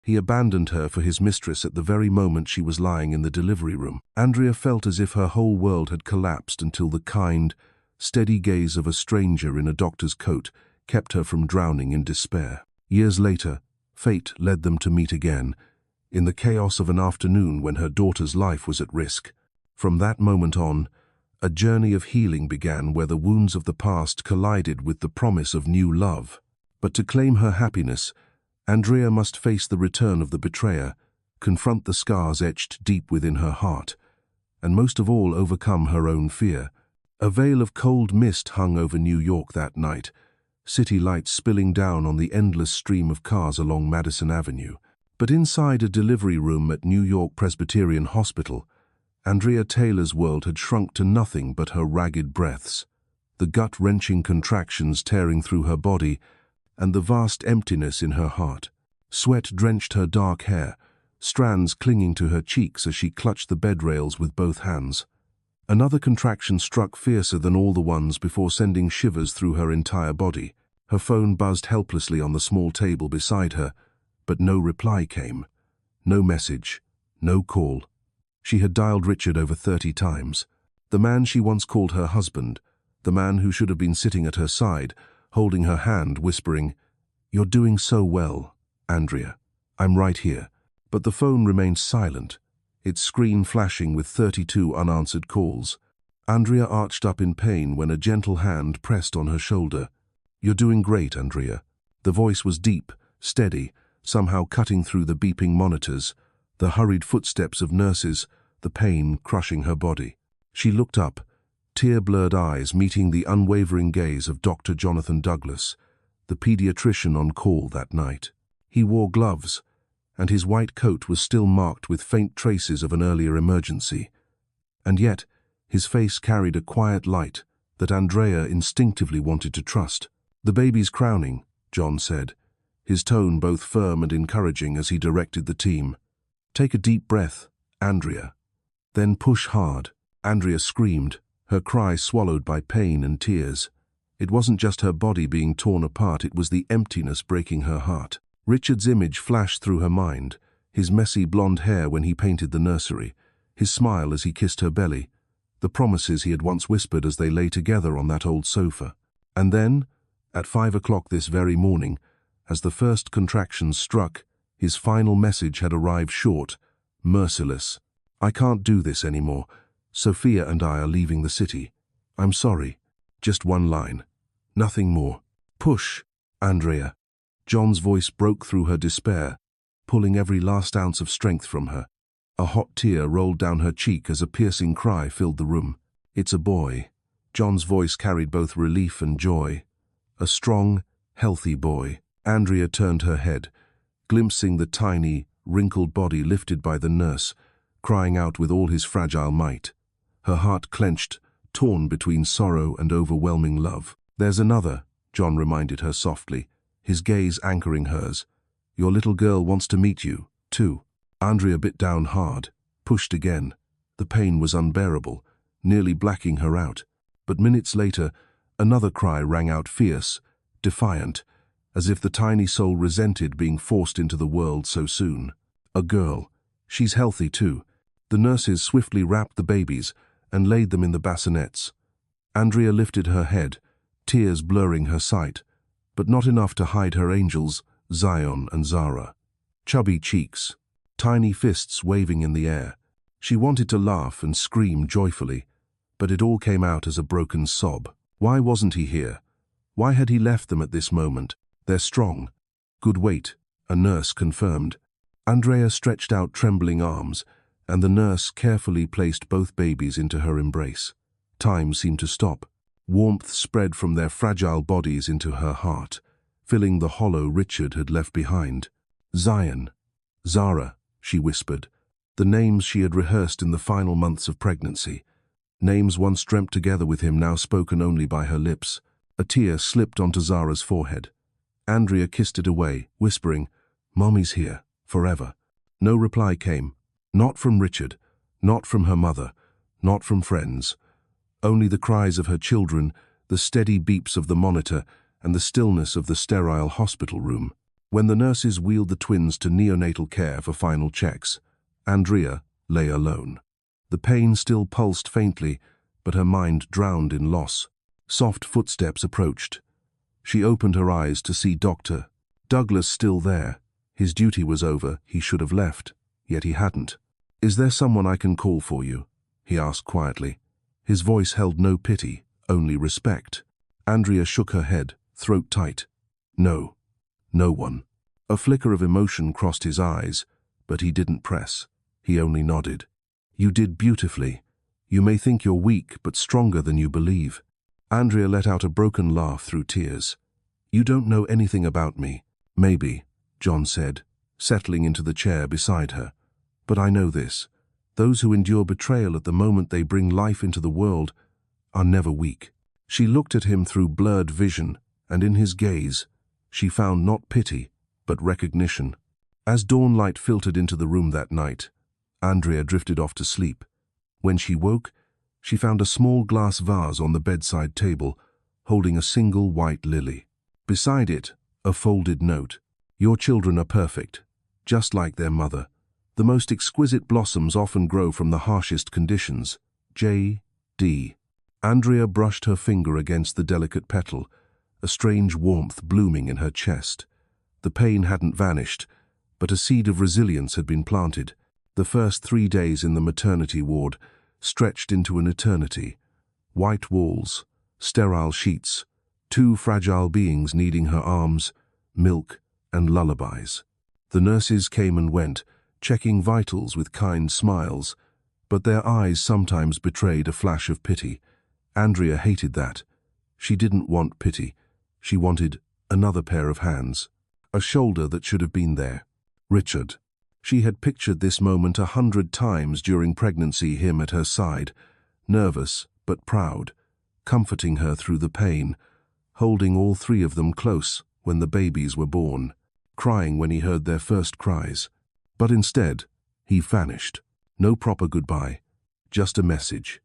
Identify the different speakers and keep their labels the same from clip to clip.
Speaker 1: He abandoned her for his mistress at the very moment she was lying in the delivery room. Andrea felt as if her whole world had collapsed until the kind, steady gaze of a stranger in a doctor's coat kept her from drowning in despair. Years later, fate led them to meet again, in the chaos of an afternoon when her daughter's life was at risk. From that moment on, a journey of healing began where the wounds of the past collided with the promise of new love. But to claim her happiness, Andrea must face the return of the betrayer, confront the scars etched deep within her heart, and most of all overcome her own fear. A veil of cold mist hung over New York that night, city lights spilling down on the endless stream of cars along Madison Avenue. But inside a delivery room at New York Presbyterian Hospital, Andrea Taylor's world had shrunk to nothing but her ragged breaths, the gut-wrenching contractions tearing through her body, and the vast emptiness in her heart. Sweat drenched her dark hair, strands clinging to her cheeks as she clutched the bed rails with both hands. Another contraction struck fiercer than all the ones before sending shivers through her entire body. Her phone buzzed helplessly on the small table beside her, but no reply came. No message, no call. She had dialed Richard over 30 times. The man she once called her husband, the man who should have been sitting at her side, holding her hand, whispering, "You're doing so well, Andrea. I'm right here." But the phone remained silent, its screen flashing with 32 unanswered calls. Andrea arched up in pain when a gentle hand pressed on her shoulder. "You're doing great, Andrea." The voice was deep, steady, somehow cutting through the beeping monitors, the hurried footsteps of nurses, the pain crushing her body. She looked up, tear-blurred eyes meeting the unwavering gaze of Dr. Jonathan Douglas, the pediatrician on call that night. He wore gloves, and his white coat was still marked with faint traces of an earlier emergency. And yet, his face carried a quiet light that Andrea instinctively wanted to trust. "The baby's crowning," John said, his tone both firm and encouraging as he directed the team. "Take a deep breath, Andrea. Then push hard." Andrea screamed, her cry swallowed by pain and tears. It wasn't just her body being torn apart, it was the emptiness breaking her heart. Richard's image flashed through her mind, his messy blonde hair when he painted the nursery, his smile as he kissed her belly, the promises he had once whispered as they lay together on that old sofa. And then, at 5 o'clock this very morning, as the first contractions struck, his final message had arrived short, merciless. "I can't do this anymore. Sophia and I are leaving the city. I'm sorry." Just one line. Nothing more. "Push, Andrea." John's voice broke through her despair, pulling every last ounce of strength from her. A hot tear rolled down her cheek as a piercing cry filled the room. "It's a boy." John's voice carried both relief and joy. A strong, healthy boy. Andrea turned her head, glimpsing the tiny, wrinkled body lifted by the nurse, crying out with all his fragile might. Her heart clenched, torn between sorrow and overwhelming love. "There's another," John reminded her softly, his gaze anchoring hers. "Your little girl wants to meet you, too." Andrea bit down hard, pushed again. The pain was unbearable, nearly blacking her out. But minutes later, another cry rang out fierce, defiant, as if the tiny soul resented being forced into the world so soon. "A girl. She's healthy too." The nurses swiftly wrapped the babies and laid them in the bassinets. Andrea lifted her head, tears blurring her sight, but not enough to hide her angels, Zion and Zara. Chubby cheeks, tiny fists waving in the air. She wanted to laugh and scream joyfully, but it all came out as a broken sob. Why wasn't he here? Why had he left them at this moment? "They're strong. Good weight," a nurse confirmed. Andrea stretched out trembling arms, and the nurse carefully placed both babies into her embrace. Time seemed to stop. Warmth spread from their fragile bodies into her heart, filling the hollow Richard had left behind. "Zion, Zara," she whispered, the names she had rehearsed in the final months of pregnancy. Names once dreamt together with him, now spoken only by her lips. A tear slipped onto Zara's forehead. Andrea kissed it away, whispering, "Mommy's here, forever." No reply came. Not from Richard, not from her mother, not from friends. Only the cries of her children, the steady beeps of the monitor, and the stillness of the sterile hospital room. When the nurses wheeled the twins to neonatal care for final checks, Andrea lay alone. The pain still pulsed faintly, but her mind drowned in loss. Soft footsteps approached. She opened her eyes to see Dr. Douglas still there. His duty was over, he should have left, yet he hadn't. "Is there someone I can call for you?" he asked quietly. His voice held no pity, only respect. Andrea shook her head, throat tight. "No, no one." A flicker of emotion crossed his eyes, but he didn't press. He only nodded. "You did beautifully. You may think you're weak, but stronger than you believe." Andrea let out a broken laugh through tears. "You don't know anything about me." "Maybe," John said, settling into the chair beside her. "But I know this. Those who endure betrayal at the moment they bring life into the world are never weak." She looked at him through blurred vision, and in his gaze, she found not pity, but recognition. As dawnlight filtered into the room that night, Andrea drifted off to sleep. When she woke, she found a small glass vase on the bedside table, holding a single white lily. Beside it, a folded note. "Your children are perfect, just like their mother. The most exquisite blossoms often grow from the harshest conditions. J.D." Andrea brushed her finger against the delicate petal, a strange warmth blooming in her chest. The pain hadn't vanished, but a seed of resilience had been planted. The first 3 days in the maternity ward stretched into an eternity. White walls, sterile sheets, 2 fragile beings needing her arms, milk, and lullabies. The nurses came and went, checking vitals with kind smiles, but their eyes sometimes betrayed a flash of pity. Andrea hated that. She didn't want pity. She wanted another pair of hands, a shoulder that should have been there. Richard. She had pictured this moment 100 times during pregnancy, him at her side, nervous but proud, comforting her through the pain, holding all 3 of them close when the babies were born, crying when he heard their first cries. But instead, he vanished. No proper goodbye, just a message.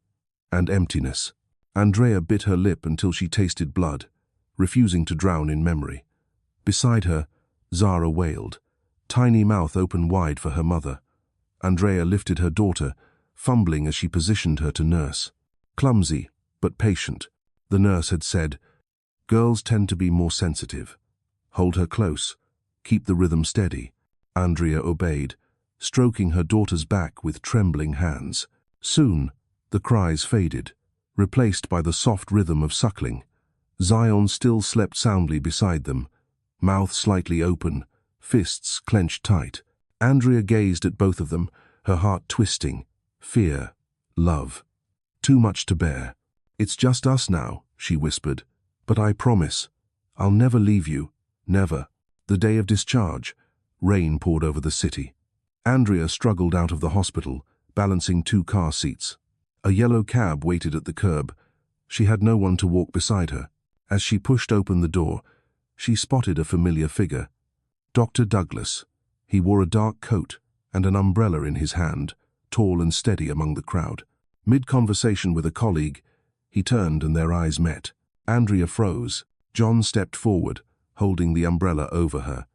Speaker 1: And emptiness. Andrea bit her lip until she tasted blood, refusing to drown in memory. Beside her, Zara wailed, tiny mouth open wide for her mother. Andrea lifted her daughter, fumbling as she positioned her to nurse. Clumsy, but patient. The nurse had said, "Girls tend to be more sensitive. Hold her close. Keep the rhythm steady." Andrea obeyed, stroking her daughter's back with trembling hands. Soon, the cries faded, replaced by the soft rhythm of suckling. Zion still slept soundly beside them, mouth slightly open, fists clenched tight. Andrea gazed at both of them, her heart twisting. Fear, love. Too much to bear. "It's just us now," she whispered. "But I promise, I'll never leave you, never." The day of discharge, rain poured over the city. Andrea struggled out of the hospital, balancing 2 car seats. A yellow cab waited at the curb. She had no one to walk beside her. As she pushed open the door, she spotted a familiar figure. Dr. Douglas. He wore a dark coat and an umbrella in his hand, tall and steady among the crowd. Mid-conversation with a colleague, he turned and their eyes met. Andrea froze. John stepped forward, holding the umbrella over her.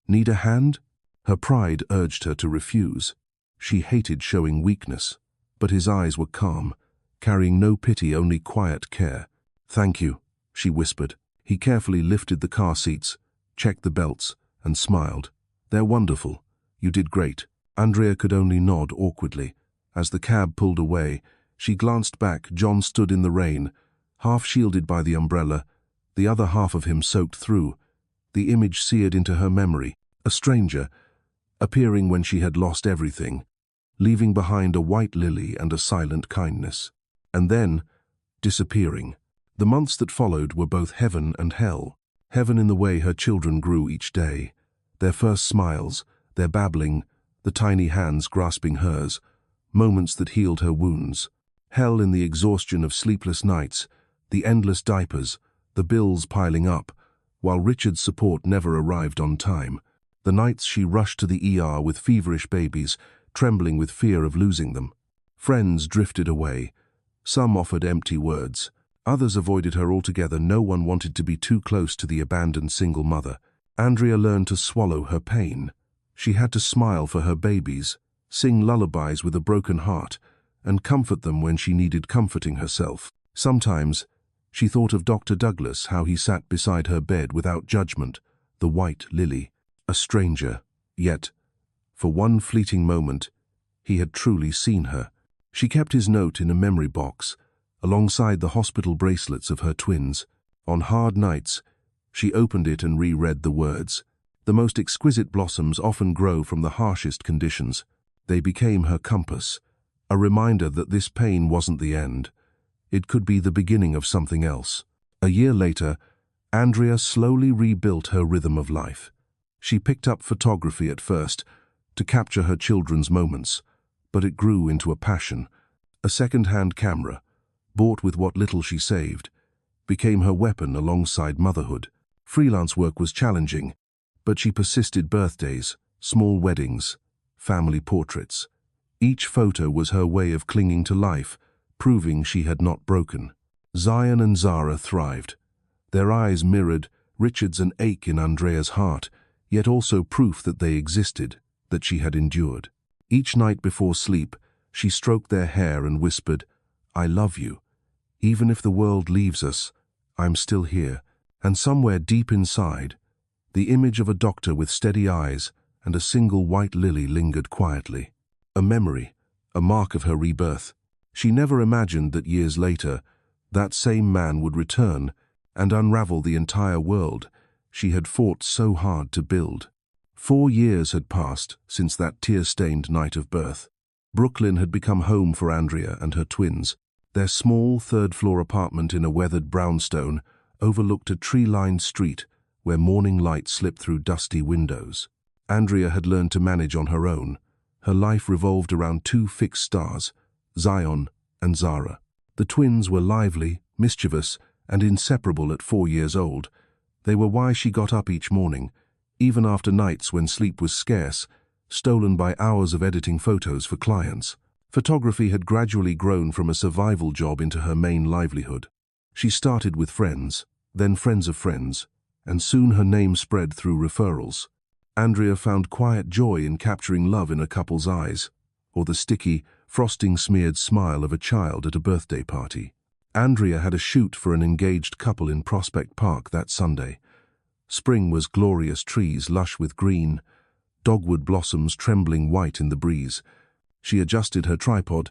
Speaker 1: "Need a hand?" Her pride urged her to refuse. She hated showing weakness, but his eyes were calm, carrying no pity, only quiet care. "Thank you," she whispered. He carefully lifted the car seats, checked the belts, and smiled. "They're wonderful. You did great." Andrea could only nod awkwardly. As the cab pulled away, she glanced back. John stood in the rain, half shielded by the umbrella, the other half of him soaked through. The image seared into her memory. A stranger, appearing when she had lost everything, leaving behind a white lily and a silent kindness. And then, disappearing. The months that followed were both heaven and hell. Heaven in the way her children grew each day. Their first smiles, their babbling, the tiny hands grasping hers, moments that healed her wounds. Hell in the exhaustion of sleepless nights, the endless diapers, the bills piling up, while Richard's support never arrived on time. The nights she rushed to the ER with feverish babies, trembling with fear of losing them. Friends drifted away. Some offered empty words. Others avoided her altogether. No one wanted to be too close to the abandoned single mother. Andrea learned to swallow her pain. She had to smile for her babies, sing lullabies with a broken heart, and comfort them when she needed comforting herself. Sometimes, she thought of Dr. Douglas, how he sat beside her bed without judgment, the white lily, a stranger, yet, for one fleeting moment, he had truly seen her. She kept his note in a memory box, alongside the hospital bracelets of her twins. On hard nights, she opened it and reread the words. The most exquisite blossoms often grow from the harshest conditions. They became her compass, a reminder that this pain wasn't the end. It could be the beginning of something else. A year later, Andrea slowly rebuilt her rhythm of life. She picked up photography at first, to capture her children's moments, but it grew into a passion. A second-hand camera, bought with what little she saved, became her weapon alongside motherhood. Freelance work was challenging, but she persisted. Birthdays, small weddings, family portraits. Each photo was her way of clinging to life, proving she had not broken. Zion and Zara thrived. Their eyes mirrored Richard's an ache in Andrea's heart, yet also proof that they existed, that she had endured. Each night before sleep, she stroked their hair and whispered, "I love you. Even if the world leaves us, I'm still here." And somewhere deep inside, the image of a doctor with steady eyes and a single white lily lingered quietly. A memory, a mark of her rebirth. She never imagined that years later, that same man would return and unravel the entire world she had fought so hard to build. 4 years had passed since that tear-stained night of birth. Brooklyn had become home for Andrea and her twins. Their small third-floor apartment in a weathered brownstone overlooked a tree-lined street where morning light slipped through dusty windows. Andrea had learned to manage on her own. Her life revolved around 2 fixed stars, Zion and Zara. The twins were lively, mischievous, and inseparable at 4 years old. They were why she got up each morning, even after nights when sleep was scarce, stolen by hours of editing photos for clients. Photography had gradually grown from a survival job into her main livelihood. She started with friends, then friends of friends, and soon her name spread through referrals. Andrea found quiet joy in capturing love in a couple's eyes, or the sticky, frosting-smeared smile of a child at a birthday party. Andrea had a shoot for an engaged couple in Prospect Park that Sunday. Spring was glorious, trees lush with green, dogwood blossoms trembling white in the breeze. She adjusted her tripod,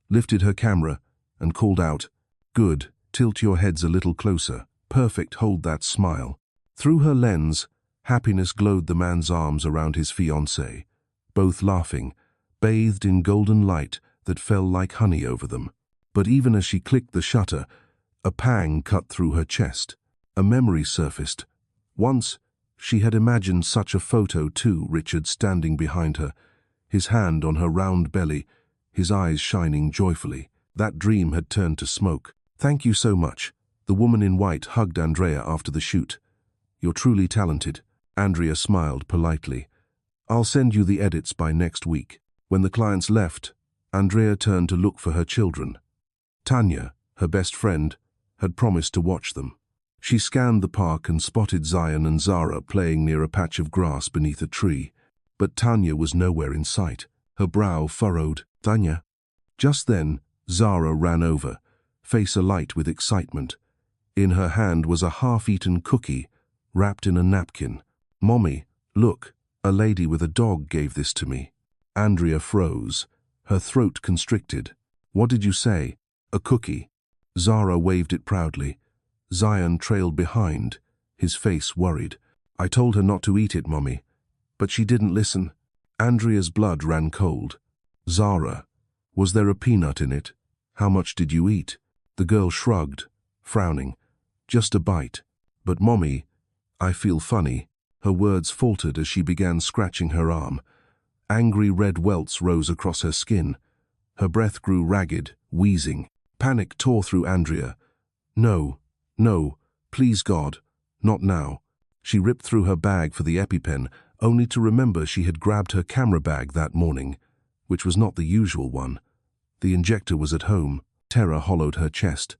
Speaker 1: lifted her camera, and called out, "Good, tilt your heads a little closer. Perfect, hold that smile." Through her lens, happiness glowed the man's arms around his fiancée, both laughing, bathed in golden light that fell like honey over them. But even as she clicked the shutter, a pang cut through her chest. A memory surfaced. Once, she had imagined such a photo too, Richard standing behind her, his hand on her round belly, his eyes shining joyfully. That dream had turned to smoke. "Thank you so much." The woman in white hugged Andrea after the shoot. "You're truly talented." Andrea smiled politely. "I'll send you the edits by next week." When the clients left, Andrea turned to look for her children. Tanya, her best friend, had promised to watch them. She scanned the park and spotted Zion and Zara playing near a patch of grass beneath a tree. But Tanya was nowhere in sight, her brow furrowed. "Tanya." Just then, Zara ran over, face alight with excitement. In her hand was a half-eaten cookie, wrapped in a napkin. "Mommy, look, a lady with a dog gave this to me." Andrea froze, her throat constricted. "What did you say?" "A cookie." Zara waved it proudly. Zion trailed behind, his face worried. "I told her not to eat it, Mommy, but she didn't listen." Andrea's blood ran cold. "Zara, was there a peanut in it? How much did you eat?" The girl shrugged, frowning. "Just a bite." "But Mommy, I feel funny." Her words faltered as she began scratching her arm. Angry red welts rose across her skin. Her breath grew ragged, wheezing. Panic tore through Andrea. "No, no, please God, not now." She ripped through her bag for the EpiPen, only to remember she had grabbed her camera bag that morning, which was not the usual one. The injector was at home. Terror hollowed her chest.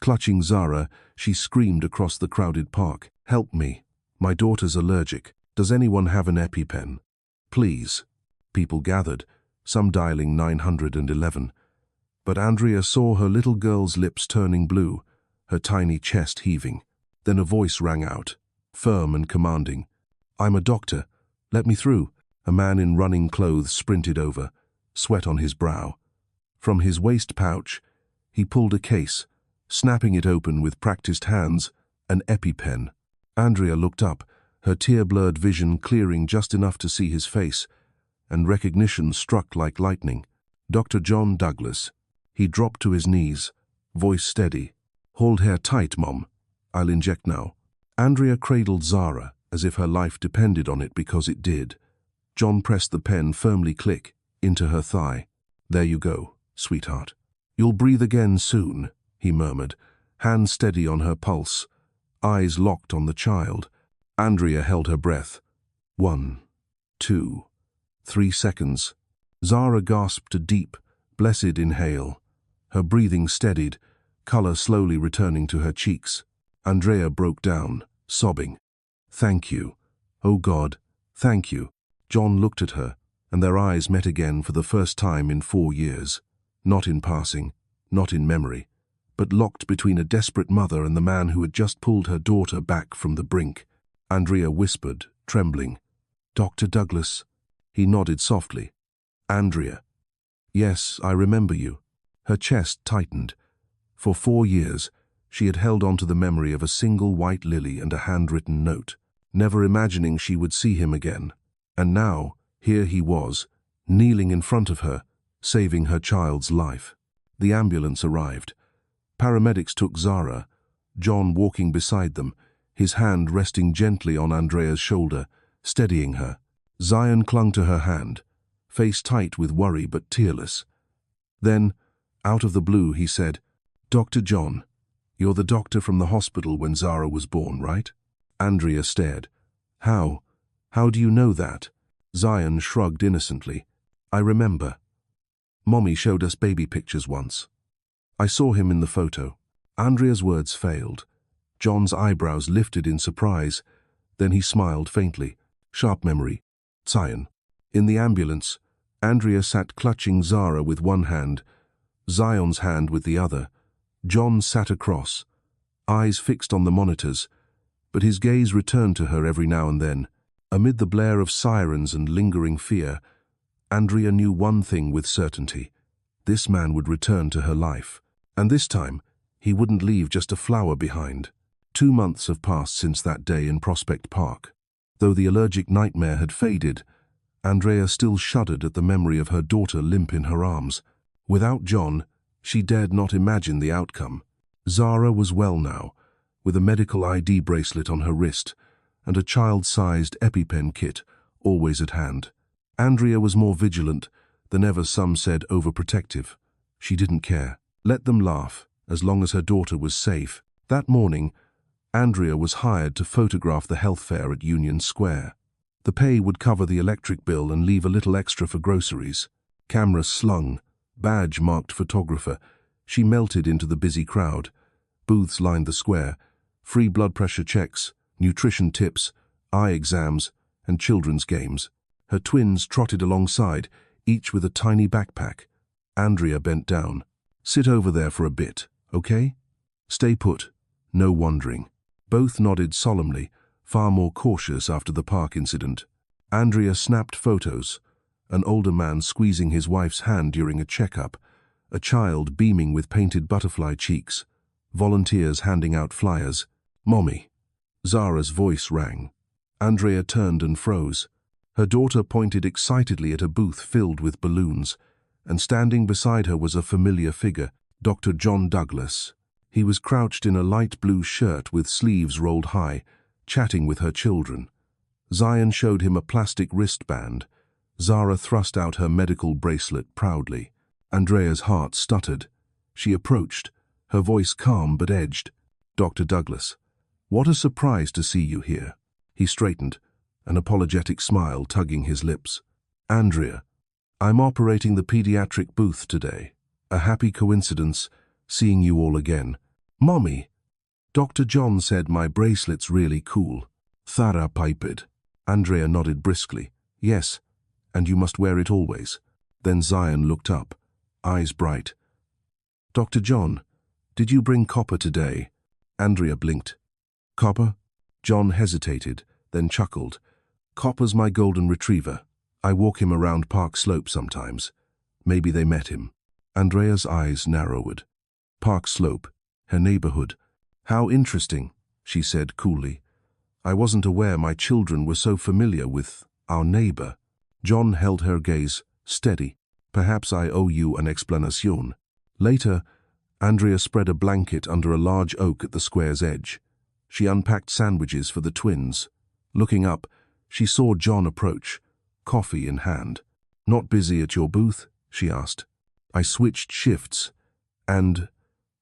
Speaker 1: Clutching Zara, she screamed across the crowded park, "Help me! My daughter's allergic. Does anyone have an EpiPen? Please. People gathered, some dialing 911. But Andrea saw her little girl's lips turning blue, her tiny chest heaving. Then a voice rang out, firm and commanding. I'm a doctor. Let me through. A man in running clothes sprinted over, sweat on his brow. From his waist pouch, he pulled a case, snapping it open with practiced hands, an EpiPen. Andrea looked up, her tear-blurred vision clearing just enough to see his face, and recognition struck like lightning. Dr. John Douglas. He dropped to his knees, voice steady. Hold hair tight, Mom. I'll inject now. Andrea cradled Zara as if her life depended on it because it did. John pressed the pen firmly into her thigh. There you go, sweetheart. You'll breathe again soon, he murmured, hand steady on her pulse, eyes locked on the child. Andrea held her breath. 1, 2, 3 seconds. Zara gasped a deep, blessed inhale. Her breathing steadied, color slowly returning to her cheeks. Andrea broke down, sobbing. Thank you. Oh God, thank you. John looked at her, and their eyes met again for the first time in 4 years. Not in passing, not in memory, but locked between a desperate mother and the man who had just pulled her daughter back from the brink. Andrea whispered, trembling. Dr. Douglas. He nodded softly. Andrea. Yes, I remember you. Her chest tightened. For 4 years, she had held on to the memory of a single white lily and a handwritten note, never imagining she would see him again. And now, here he was, kneeling in front of her, saving her child's life. The ambulance arrived. Paramedics took Zara, John walking beside them, his hand resting gently on Andrea's shoulder, steadying her. Zion clung to her hand, face tight with worry but tearless. Then, out of the blue, he said, Dr. John, you're the doctor from the hospital when Zara was born, right? Andrea stared. How? How do you know that? Zion shrugged innocently. I remember. Mommy showed us baby pictures once. I saw him in the photo. Andrea's words failed. John's eyebrows lifted in surprise. Then he smiled faintly. Sharp memory. Zion. In the ambulance, Andrea sat clutching Zara with one hand, Zion's hand with the other. John sat across, eyes fixed on the monitors, but his gaze returned to her every now and then. Amid the blare of sirens and lingering fear, Andrea knew one thing with certainty. This man would return to her life. And this time, he wouldn't leave just a flower behind. 2 months have passed since that day in Prospect Park. Though the allergic nightmare had faded, Andrea still shuddered at the memory of her daughter limp in her arms. Without John, she dared not imagine the outcome. Zara was well now, with a medical ID bracelet on her wrist and a child-sized EpiPen kit always at hand. Andrea was more vigilant than ever, some said overprotective. She didn't care. Let them laugh, as long as her daughter was safe. That morning, Andrea was hired to photograph the health fair at Union Square. The pay would cover the electric bill and leave a little extra for groceries. Camera slung, badge marked photographer, she melted into the busy crowd. Booths lined the square, free blood pressure checks, nutrition tips, eye exams, and children's games. Her twins trotted alongside, each with a tiny backpack. Andrea bent down. Sit over there for a bit, okay? Stay put. No wandering. Both nodded solemnly, far more cautious after the park incident. Andrea snapped photos, an older man squeezing his wife's hand during a checkup, a child beaming with painted butterfly cheeks, volunteers handing out flyers. Mommy. Zara's voice rang. Andrea turned and froze. Her daughter pointed excitedly at a booth filled with balloons, and standing beside her was a familiar figure, Dr. John Douglas. He was crouched in a light blue shirt with sleeves rolled high, chatting with her children. Zion showed him a plastic wristband. Zara thrust out her medical bracelet proudly. Andrea's heart stuttered. She approached, her voice calm but edged. Dr. Douglas, what a surprise to see you here. He straightened, an apologetic smile tugging his lips. Andrea, I'm operating the pediatric booth today. A happy coincidence, seeing you all again. Mommy, Dr. John said my bracelet's really cool. Thara piped. Andrea nodded briskly. Yes, and you must wear it always. Then Zion looked up, eyes bright. Dr. John, did you bring Copper today? Andrea blinked. Copper? John hesitated, then chuckled. Copper's my golden retriever. I walk him around Park Slope sometimes. Maybe they met him. Andrea's eyes narrowed. Park Slope, her neighborhood. How interesting, she said coolly. I wasn't aware my children were so familiar with our neighbor. John held her gaze steady. Perhaps I owe you an explanation. Later, Andrea spread a blanket under a large oak at the square's edge. She unpacked sandwiches for the twins. Looking up, she saw John approach, coffee in hand. Not busy at your booth? She asked. I switched shifts, and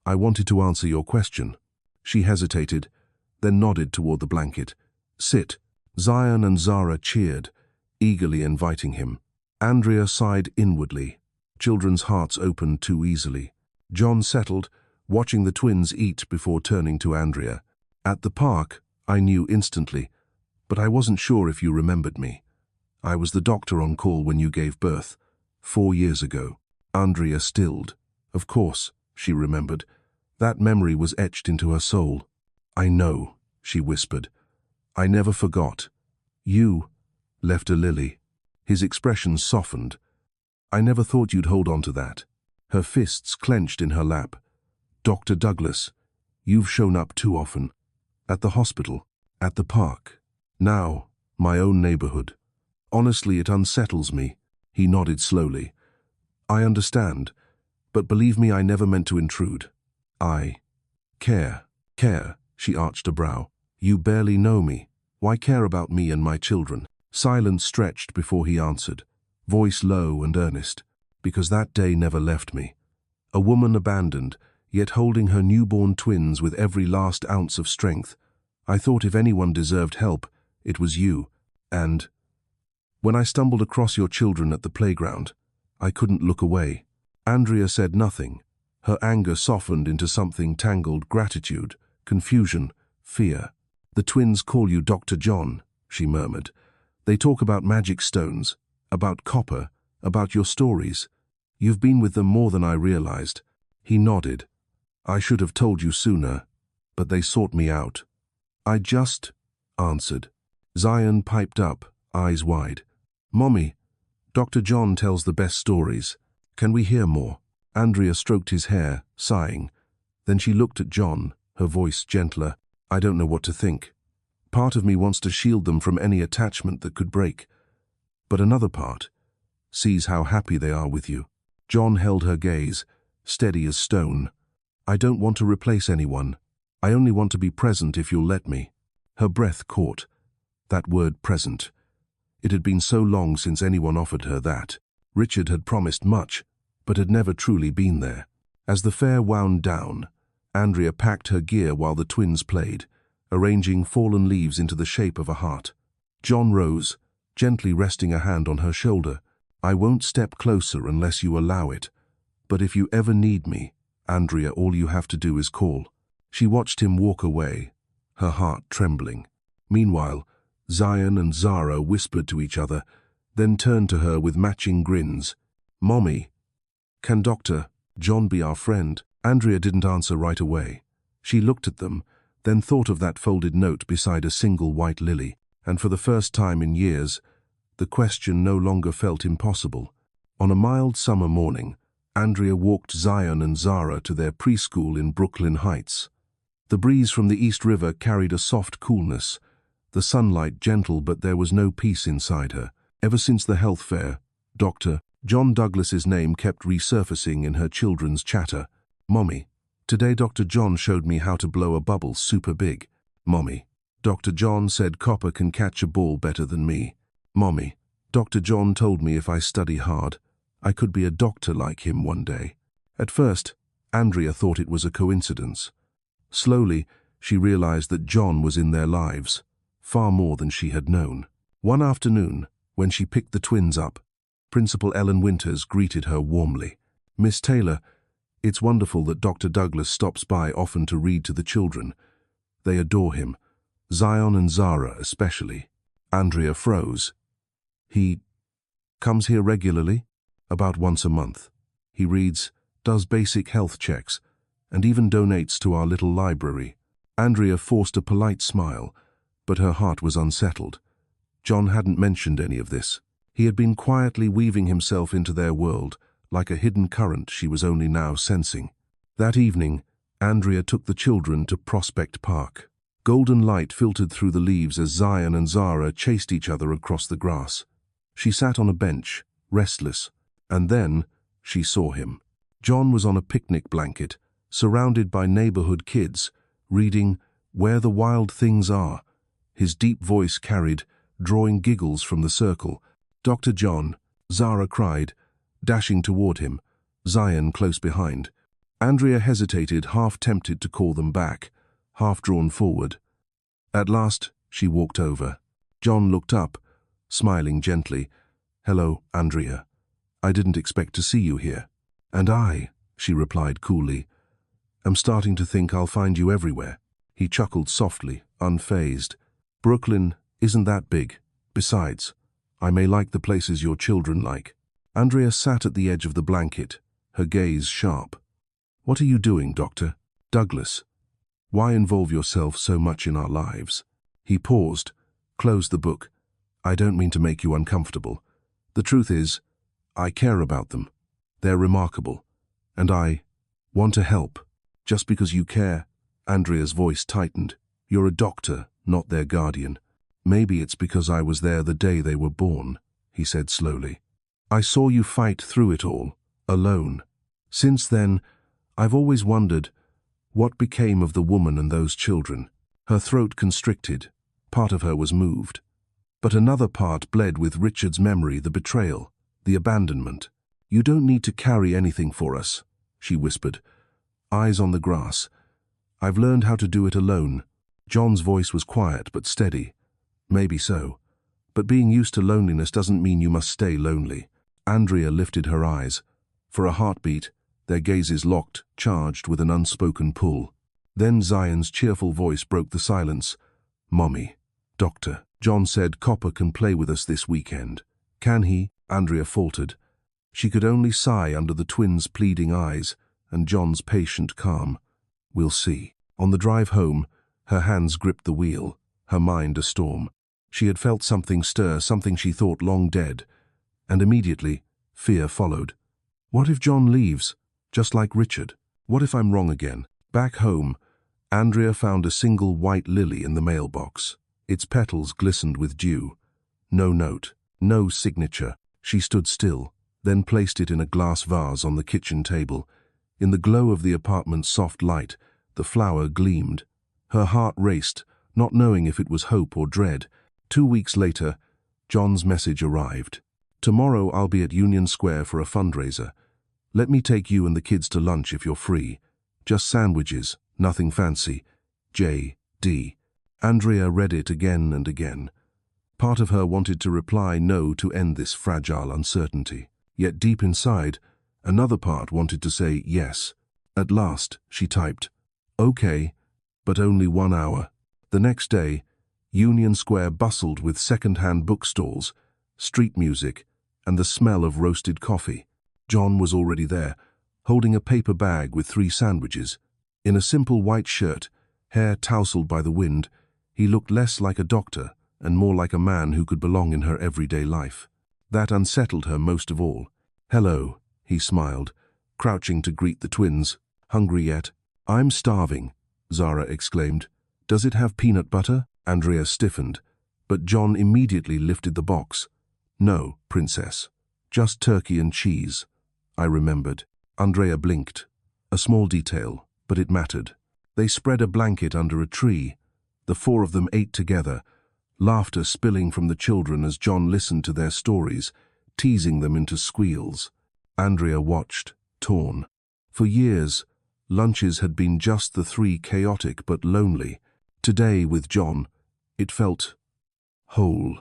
Speaker 1: I wanted to answer your question. She hesitated, then nodded toward the blanket. Sit. Zion and Zara cheered, eagerly inviting him. Andrea sighed inwardly. Children's hearts opened too easily. John settled, watching the twins eat before turning to Andrea. At the park, I knew instantly, but I wasn't sure if you remembered me. I was the doctor on call when you gave birth, 4 years ago. Andrea stilled. Of course, she remembered. That memory was etched into her soul. I know, she whispered. I never forgot. You left a lily. His expression softened. I never thought you'd hold on to that. Her fists clenched in her lap. Dr. Douglas, you've shown up too often. At the hospital, at the park. Now, my own neighborhood. Honestly, it unsettles me. He nodded slowly. I understand, but believe me, I never meant to intrude. I care. Care, she arched a brow. You barely know me. Why care about me and my children? Silence stretched before he answered, voice low and earnest. Because that day never left me. A woman abandoned, yet holding her newborn twins with every last ounce of strength. I thought if anyone deserved help, it was you. And when I stumbled across your children at the playground, I couldn't look away. Andrea said nothing. Her anger softened into something tangled: gratitude, confusion, fear. The twins call you Dr. John, she murmured. They talk about magic stones, about copper, about your stories. You've been with them more than I realized. He nodded. I should have told you sooner, but they sought me out. I just answered. Zion piped up, eyes wide. Mommy, Dr. John tells the best stories. Can we hear more? Andrea stroked his hair, sighing. Then she looked at John, her voice gentler. I don't know what to think. Part of me wants to shield them from any attachment that could break. But another part sees how happy they are with you. John held her gaze, steady as stone. I don't want to replace anyone. I only want to be present if you'll let me. Her breath caught. That word, present. It had been so long since anyone offered her that. Richard had promised much, but had never truly been there. As the fair wound down, Andrea packed her gear while the twins played, arranging fallen leaves into the shape of a heart. John rose, gently resting a hand on her shoulder. I won't step closer unless you allow it. But if you ever need me, Andrea, all you have to do is call. She watched him walk away, her heart trembling. Meanwhile, Zion and Zara whispered to each other, then turned to her with matching grins. Mommy, can Dr. John be our friend? Andrea didn't answer right away. She looked at them, then thought of that folded note beside a single white lily, and for the first time in years, the question no longer felt impossible. On a mild summer morning, Andrea walked Zion and Zara to their preschool in Brooklyn Heights. The breeze from the East River carried a soft coolness, the sunlight gentle, but there was no peace inside her. Ever since the health fair, Dr. John Douglas's name kept resurfacing in her children's chatter. Mommy, today Dr. John showed me how to blow a bubble super big. Mommy, Dr. John said copper can catch a ball better than me. Mommy, Dr. John told me if I study hard, I could be a doctor like him one day. At first, Andrea thought it was a coincidence. Slowly, she realized that John was in their lives, far more than she had known. One afternoon, when she picked the twins up, Principal Ellen Winters greeted her warmly. Miss Taylor, it's wonderful that Dr. Douglas stops by often to read to the children. They adore him. Zion and Zara especially. Andrea froze. He comes here regularly, about once a month. He reads, does basic health checks, and even donates to our little library. Andrea forced a polite smile, but her heart was unsettled. John hadn't mentioned any of this. He had been quietly weaving himself into their world, like a hidden current she was only now sensing. That evening, Andrea took the children to Prospect Park. Golden light filtered through the leaves as Zion and Zara chased each other across the grass. She sat on a bench, restless, and then she saw him. John was on a picnic blanket, surrounded by neighborhood kids, reading Where the Wild Things Are. His deep voice carried, drawing giggles from the circle. Dr. John, Zara cried, dashing toward him, Zion close behind. Andrea hesitated, half tempted to call them back, half drawn forward. At last, she walked over. John looked up, smiling gently. Hello, Andrea. I didn't expect to see you here. And I, she replied coolly, am starting to think I'll find you everywhere. He chuckled softly, unfazed. Brooklyn isn't that big. Besides, I may like the places your children like. Andrea sat at the edge of the blanket, her gaze sharp. What are you doing, Doctor? Douglas. Why involve yourself so much in our lives? He paused, closed the book. I don't mean to make you uncomfortable. The truth is, I care about them. They're remarkable. And I want to help. Just because you care. Andrea's voice tightened. You're a doctor, not their guardian. Maybe it's because I was there the day they were born, he said slowly. I saw you fight through it all, alone. Since then, I've always wondered, what became of the woman and those children? Her throat constricted. Part of her was moved. But another part bled with Richard's memory, the betrayal, the abandonment. You don't need to carry anything for us, she whispered. Eyes on the grass. I've learned how to do it alone. John's voice was quiet but steady. Maybe so. But being used to loneliness doesn't mean you must stay lonely. Andrea lifted her eyes. For a heartbeat, their gazes locked, charged with an unspoken pull. Then Zion's cheerful voice broke the silence. Mommy. Doctor. John said Copper can play with us this weekend. Can he? Andrea faltered. She could only sigh under the twins' pleading eyes and John's patient calm. We'll see. On the drive home, her hands gripped the wheel, her mind a storm. She had felt something stir, something she thought long dead. And immediately, fear followed. What if John leaves, just like Richard? What if I'm wrong again? Back home, Andrea found a single white lily in the mailbox. Its petals glistened with dew. No note, no signature. She stood still, then placed it in a glass vase on the kitchen table. In the glow of the apartment's soft light, the flower gleamed. Her heart raced, not knowing if it was hope or dread. 2 weeks later, John's message arrived. Tomorrow I'll be at Union Square for a fundraiser. Let me take you and the kids to lunch if you're free. Just sandwiches, nothing fancy. J.D. Andrea read it again and again. Part of her wanted to reply no to end this fragile uncertainty. Yet deep inside, another part wanted to say yes. At last, she typed, okay, but only 1 hour. The next day, Union Square bustled with second-hand bookstalls, street music, and the smell of roasted coffee. John was already there, holding a paper bag with 3 sandwiches. In a simple white shirt, hair tousled by the wind, he looked less like a doctor and more like a man who could belong in her everyday life. That unsettled her most of all. Hello, he smiled, crouching to greet the twins. Hungry yet? I'm starving, Zara exclaimed. Does it have peanut butter? Andrea stiffened, but John immediately lifted the box. No, princess. Just turkey and cheese. I remembered. Andrea blinked. A small detail, but it mattered. They spread a blanket under a tree. The 4 of them ate together, laughter spilling from the children as John listened to their stories, teasing them into squeals. Andrea watched, torn. For years, lunches had been just the 3, chaotic but lonely. Today, with John, it felt whole.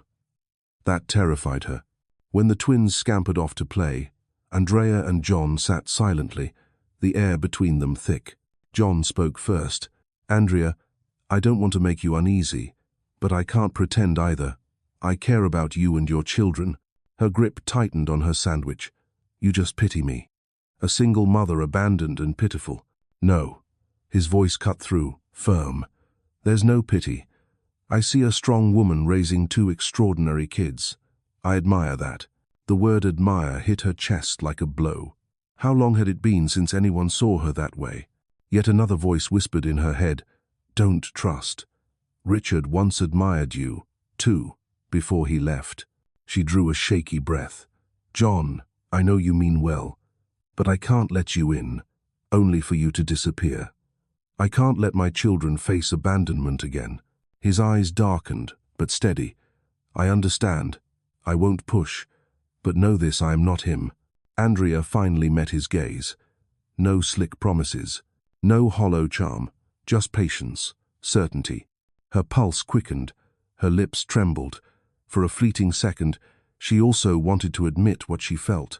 Speaker 1: That terrified her. When the twins scampered off to play, Andrea and John sat silently, the air between them thick. John spoke first. Andrea, I don't want to make you uneasy, But I can't pretend either. I care about you and your children. Her grip tightened on her sandwich. You just pity me. A single mother abandoned and pitiful. No. His voice cut through, firm. There's no pity. I see a strong woman raising two extraordinary kids. I admire that. The word admire hit her chest like a blow. How long had it been since anyone saw her that way? Yet another voice whispered in her head, don't trust. Richard once admired you, too, before he left. She drew a shaky breath. John, I know you mean well, but I can't let you in, only for you to disappear. I can't let my children face abandonment again. His eyes darkened, but steady. I understand. I won't push. But know this, I am not him. Andrea finally met his gaze. No slick promises. No hollow charm. Just patience. Certainty. Her pulse quickened. Her lips trembled. For a fleeting second, she also wanted to admit what she felt.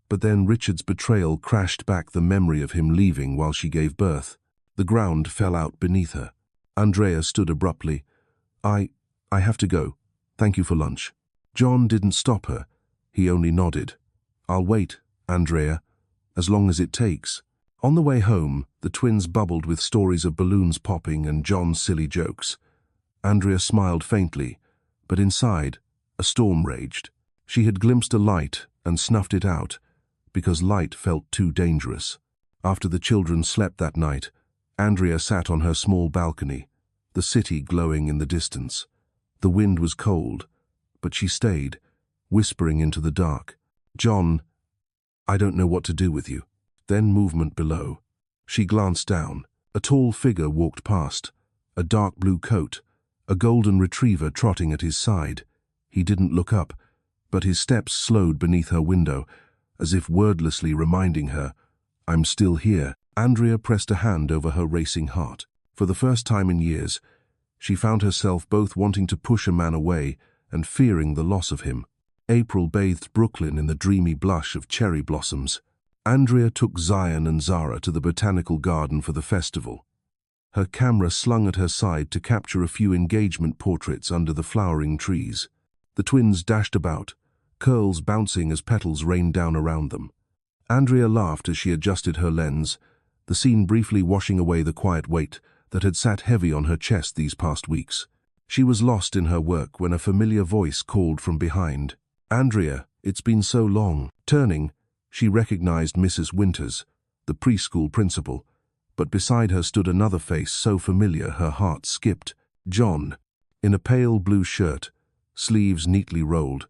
Speaker 1: But then Richard's betrayal crashed back the memory of him leaving while she gave birth. The ground fell out beneath her. Andrea stood abruptly. I have to go. Thank you for lunch. John didn't stop her. He only nodded. I'll wait, Andrea, as long as it takes. On the way home, the twins bubbled with stories of balloons popping and John's silly jokes. Andrea smiled faintly, but inside, a storm raged. She had glimpsed a light and snuffed it out, because light felt too dangerous. After the children slept that night, Andrea sat on her small balcony, the city glowing in the distance. The wind was cold, but she stayed, whispering into the dark. John, I don't know what to do with you. Then movement below. She glanced down. A tall figure walked past, a dark blue coat, a golden retriever trotting at his side. He didn't look up, but his steps slowed beneath her window, as if wordlessly reminding her, I'm still here. Andrea pressed a hand over her racing heart. For the first time in years, she found herself both wanting to push a man away and fearing the loss of him. April bathed Brooklyn in the dreamy blush of cherry blossoms. Andrea took Zion and Zara to the botanical garden for the festival. Her camera slung at her side to capture a few engagement portraits under the flowering trees. The twins dashed about, curls bouncing as petals rained down around them. Andrea laughed as she adjusted her lens, the scene briefly washing away the quiet weight that had sat heavy on her chest these past weeks. She was lost in her work when a familiar voice called from behind. Andrea, it's been so long. Turning, she recognized Mrs. Winters, the preschool principal, but beside her stood another face so familiar her heart skipped. John, in a pale blue shirt, sleeves neatly rolled.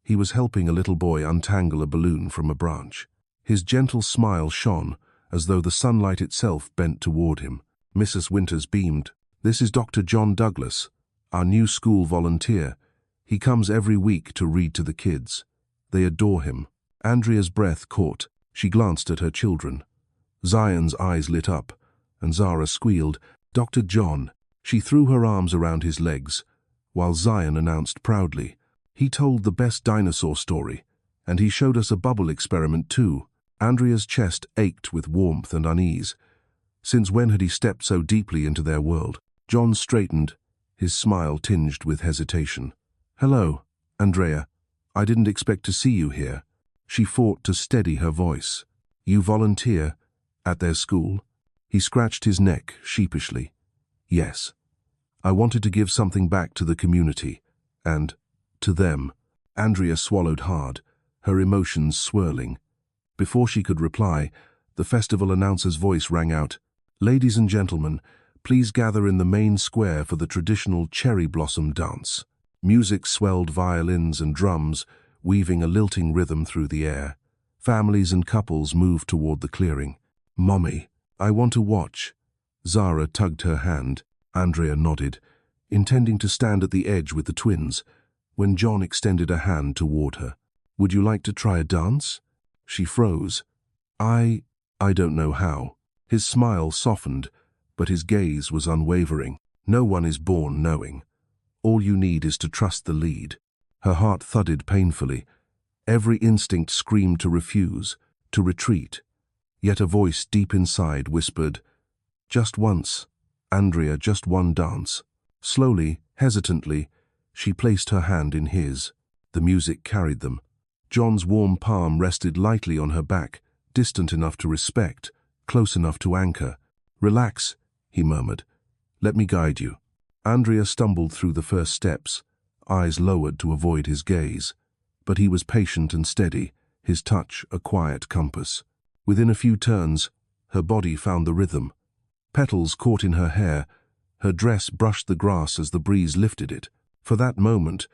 Speaker 1: He was helping a little boy untangle a balloon from a branch. His gentle smile shone, as though the sunlight itself bent toward him. Mrs. Winters beamed. This is Dr. John Douglas, our new school volunteer. He comes every week to read to the kids. They adore him. Andrea's breath caught. She glanced at her children. Zion's eyes lit up, and Zara squealed, Dr. John. She threw her arms around his legs, while Zion announced proudly, he told the best dinosaur story, and he showed us a bubble experiment too. Andrea's chest ached with warmth and unease. Since when had he stepped so deeply into their world? John straightened, his smile tinged with hesitation. Hello, Andrea. I didn't expect to see you here. She fought to steady her voice. You volunteer at their school? He scratched his neck sheepishly. Yes. I wanted to give something back to the community, and to them. Andrea swallowed hard, her emotions swirling. Before she could reply, the festival announcer's voice rang out, Ladies and gentlemen, please gather in the main square for the traditional cherry blossom dance. Music swelled violins and drums, weaving a lilting rhythm through the air. Families and couples moved toward the clearing. Mommy, I want to watch. Zara tugged her hand. Andrea nodded, intending to stand at the edge with the twins, when John extended a hand toward her. Would you like to try a dance? She froze. I don't know how. His smile softened, but his gaze was unwavering. No one is born knowing. All you need is to trust the lead. Her heart thudded painfully. Every instinct screamed to refuse, to retreat. Yet a voice deep inside whispered, Just once, Andrea, just one dance. Slowly, Hesitantly, she placed her hand in his. The music carried them. John's warm palm rested lightly on her back, distant enough to respect, close enough to anchor. "Relax," he murmured. "Let me guide you." Andrea stumbled through the first steps, eyes lowered to avoid his gaze. But he was patient and steady, his touch a quiet compass. Within a few turns, her body found the rhythm. Petals caught in her hair, her dress brushed the grass as the breeze lifted it. For that moment,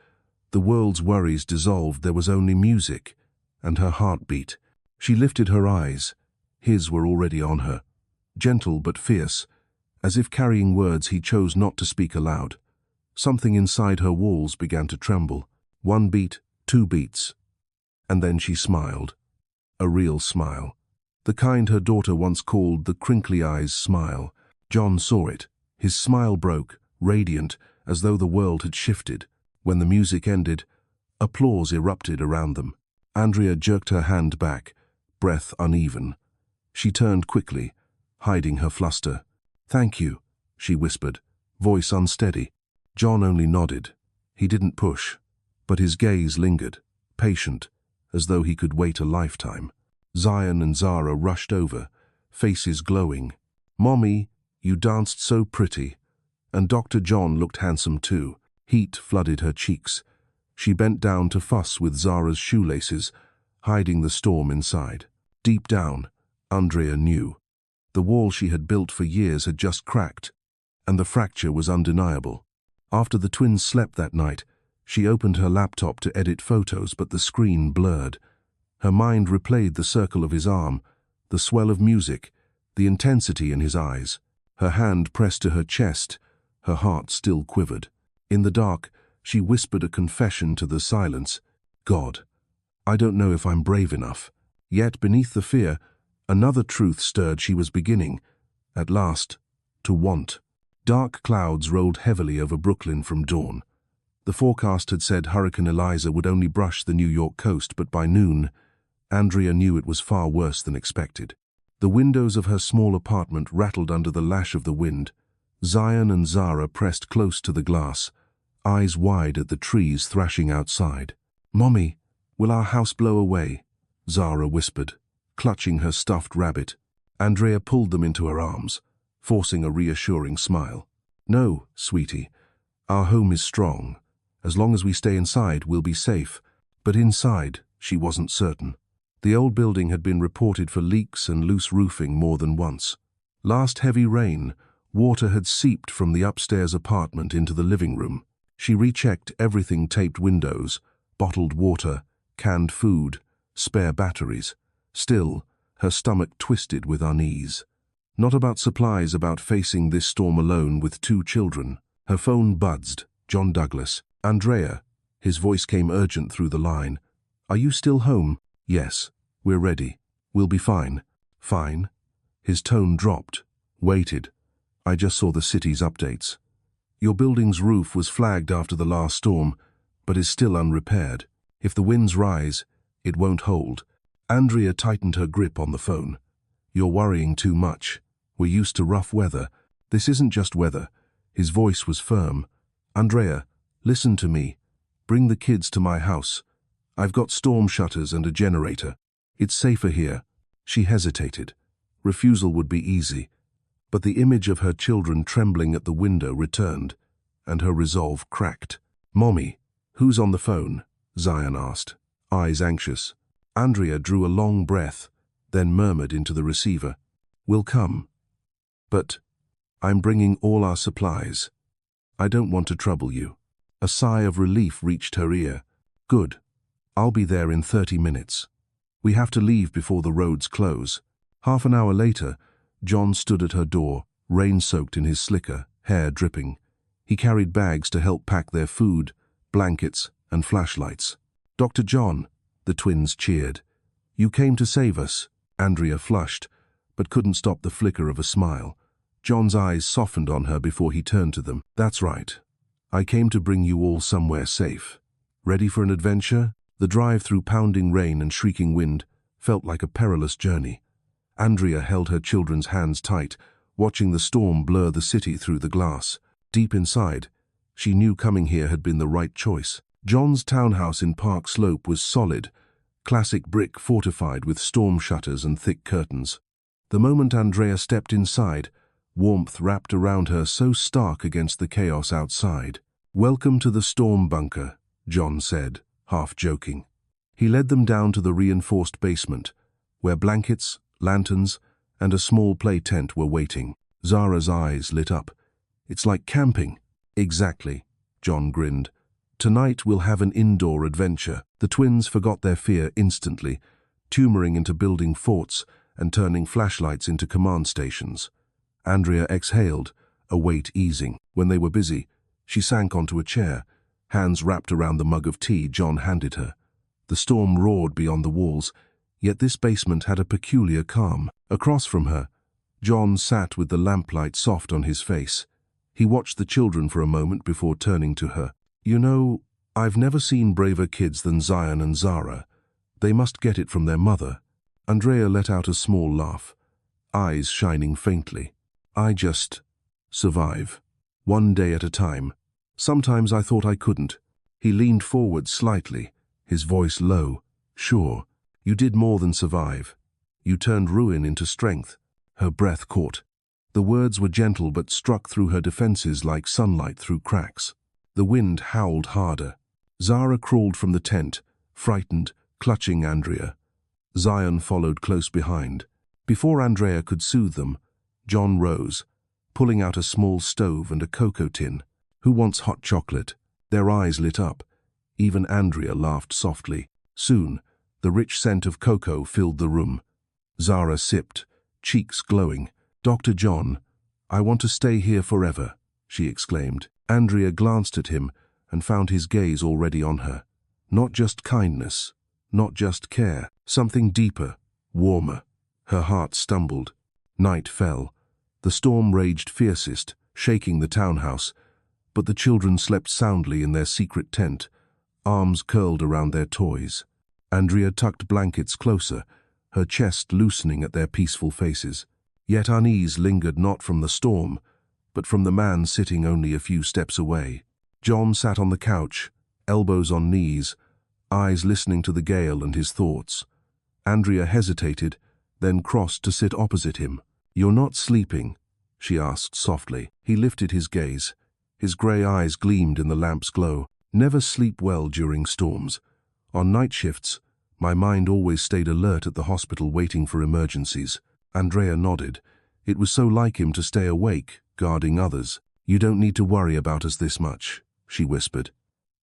Speaker 1: the world's worries dissolved. There was only music, and her heart beat. She lifted her eyes. His were already on her, gentle but fierce, as if carrying words he chose not to speak aloud. Something inside her walls began to tremble. 1 beat, 2 beats. And then she smiled. A real smile. The kind her daughter once called the crinkly eyes smile. John saw it. His smile broke, radiant, as though the world had shifted. When the music ended, applause erupted around them. Andrea jerked her hand back, breath uneven. She turned quickly, hiding her fluster. "Thank you," she whispered, voice unsteady. John only nodded. He didn't push, but his gaze lingered, patient, as though he could wait a lifetime. Zion and Zara rushed over, faces glowing. "Mommy, you danced so pretty." And Dr. John looked handsome too. Heat flooded her cheeks. She bent down to fuss with Zara's shoelaces, hiding the storm inside. Deep down, Andrea knew. The wall she had built for years had just cracked, and the fracture was undeniable. After the twins slept that night, she opened her laptop to edit photos, but the screen blurred. Her mind replayed the circle of his arm, the swell of music, the intensity in his eyes. Her hand pressed to her chest, her heart still quivered. In the dark, she whispered a confession to the silence. "God, I don't know if I'm brave enough." Yet beneath the fear, another truth stirred. She was beginning, at last, to want. Dark clouds rolled heavily over Brooklyn from dawn. The forecast had said Hurricane Eliza would only brush the New York coast, but by noon, Andrea knew it was far worse than expected. The windows of her small apartment rattled under the lash of the wind. Zion and Zara pressed close to the glass, eyes wide at the trees thrashing outside. "Mommy, will our house blow away?" Zara whispered, clutching her stuffed rabbit. Andrea pulled them into her arms, forcing a reassuring smile. "No, sweetie. Our home is strong. As long as we stay inside, we'll be safe." But inside, she wasn't certain. The old building had been reported for leaks and loose roofing more than once. Last heavy rain, water had seeped from the upstairs apartment into the living room. She rechecked everything: taped windows, bottled water, canned food, spare batteries. Still, her stomach twisted with unease. Not about supplies, about facing this storm alone with 2 children. Her phone buzzed. John Douglas. "Andrea." His voice came urgent through the line. "Are you still home?" "Yes, we're ready. We'll be fine." "Fine?" His tone dropped, waited. "I just saw the city's updates. Your building's roof was flagged after the last storm, but is still unrepaired. If the winds rise, it won't hold." Andrea tightened her grip on the phone. "You're worrying too much. We're used to rough weather. This isn't just weather." His voice was firm. "Andrea, listen to me. Bring the kids to my house. I've got storm shutters and a generator. It's safer here." She hesitated. Refusal would be easy. But the image of her children trembling at the window returned, and her resolve cracked. "Mommy, who's on the phone?" Zion asked, eyes anxious. Andrea drew a long breath, then murmured into the receiver, "We'll come. But I'm bringing all our supplies. I don't want to trouble you." A sigh of relief reached her ear. "Good. I'll be there in 30 minutes. We have to leave before the roads close." Half an hour later, John stood at her door, rain-soaked in his slicker, hair dripping. He carried bags to help pack their food, blankets, and flashlights. "Dr. John," the twins cheered. "You came to save us." Andrea flushed, but couldn't stop the flicker of a smile. John's eyes softened on her before he turned to them. "That's right. I came to bring you all somewhere safe. Ready for an adventure?" The drive through pounding rain and shrieking wind felt like a perilous journey. Andrea held her children's hands tight, watching the storm blur the city through the glass. Deep inside, She knew coming here had been the right choice. John's townhouse in Park Slope was solid, classic brick fortified with storm shutters and thick curtains. The moment Andrea stepped inside, warmth wrapped around her so stark against the chaos outside. "Welcome to the storm bunker," John said, half joking. He led them down to the reinforced basement, where blankets, lanterns, and a small play tent were waiting. Zara's eyes lit up. "It's like camping." "Exactly," John grinned. "Tonight we'll have an indoor adventure." The twins forgot their fear instantly, tumoring into building forts and turning flashlights into command stations. Andrea exhaled, a weight easing. When they were busy, she sank onto a chair, hands wrapped around the mug of tea John handed her. The storm roared beyond the walls, yet this basement had a peculiar calm. Across from her, John sat with the lamplight soft on his face. He watched the children for a moment before turning to her. "You know, I've never seen braver kids than Zion and Zara. They must get it from their mother." Andrea let out a small laugh, eyes shining faintly. "I just survive, one day at a time. Sometimes I thought I couldn't." He leaned forward slightly, his voice low. "Sure, you did more than survive. You turned ruin into strength." Her breath caught. The words were gentle but struck through her defenses like sunlight through cracks. The wind howled harder. Zara crawled from the tent, frightened, clutching Andrea. Zion followed close behind. Before Andrea could soothe them, John rose, pulling out a small stove and a cocoa tin. "Who wants hot chocolate?" Their eyes lit up. Even Andrea laughed softly. Soon, the rich scent of cocoa filled the room. Zara sipped, cheeks glowing. "Dr. John, I want to stay here forever," she exclaimed. Andrea glanced at him and found his gaze already on her. Not just kindness, not just care, something deeper, warmer. Her heart stumbled. Night fell. The storm raged fiercest, shaking the townhouse, but the children slept soundly in their secret tent, arms curled around their toys. Andrea tucked blankets closer, her chest loosening at their peaceful faces. Yet unease lingered not from the storm, but from the man sitting only a few steps away. John sat on the couch, elbows on knees, eyes listening to the gale and his thoughts. Andrea hesitated, then crossed to sit opposite him. "You're not sleeping?" she asked softly. He lifted his gaze. His grey eyes gleamed in the lamp's glow. "Never sleep well during storms. On night shifts, my mind always stayed alert at the hospital waiting for emergencies." Andrea nodded. It was so like him to stay awake, guarding others. "You don't need to worry about us this much," she whispered.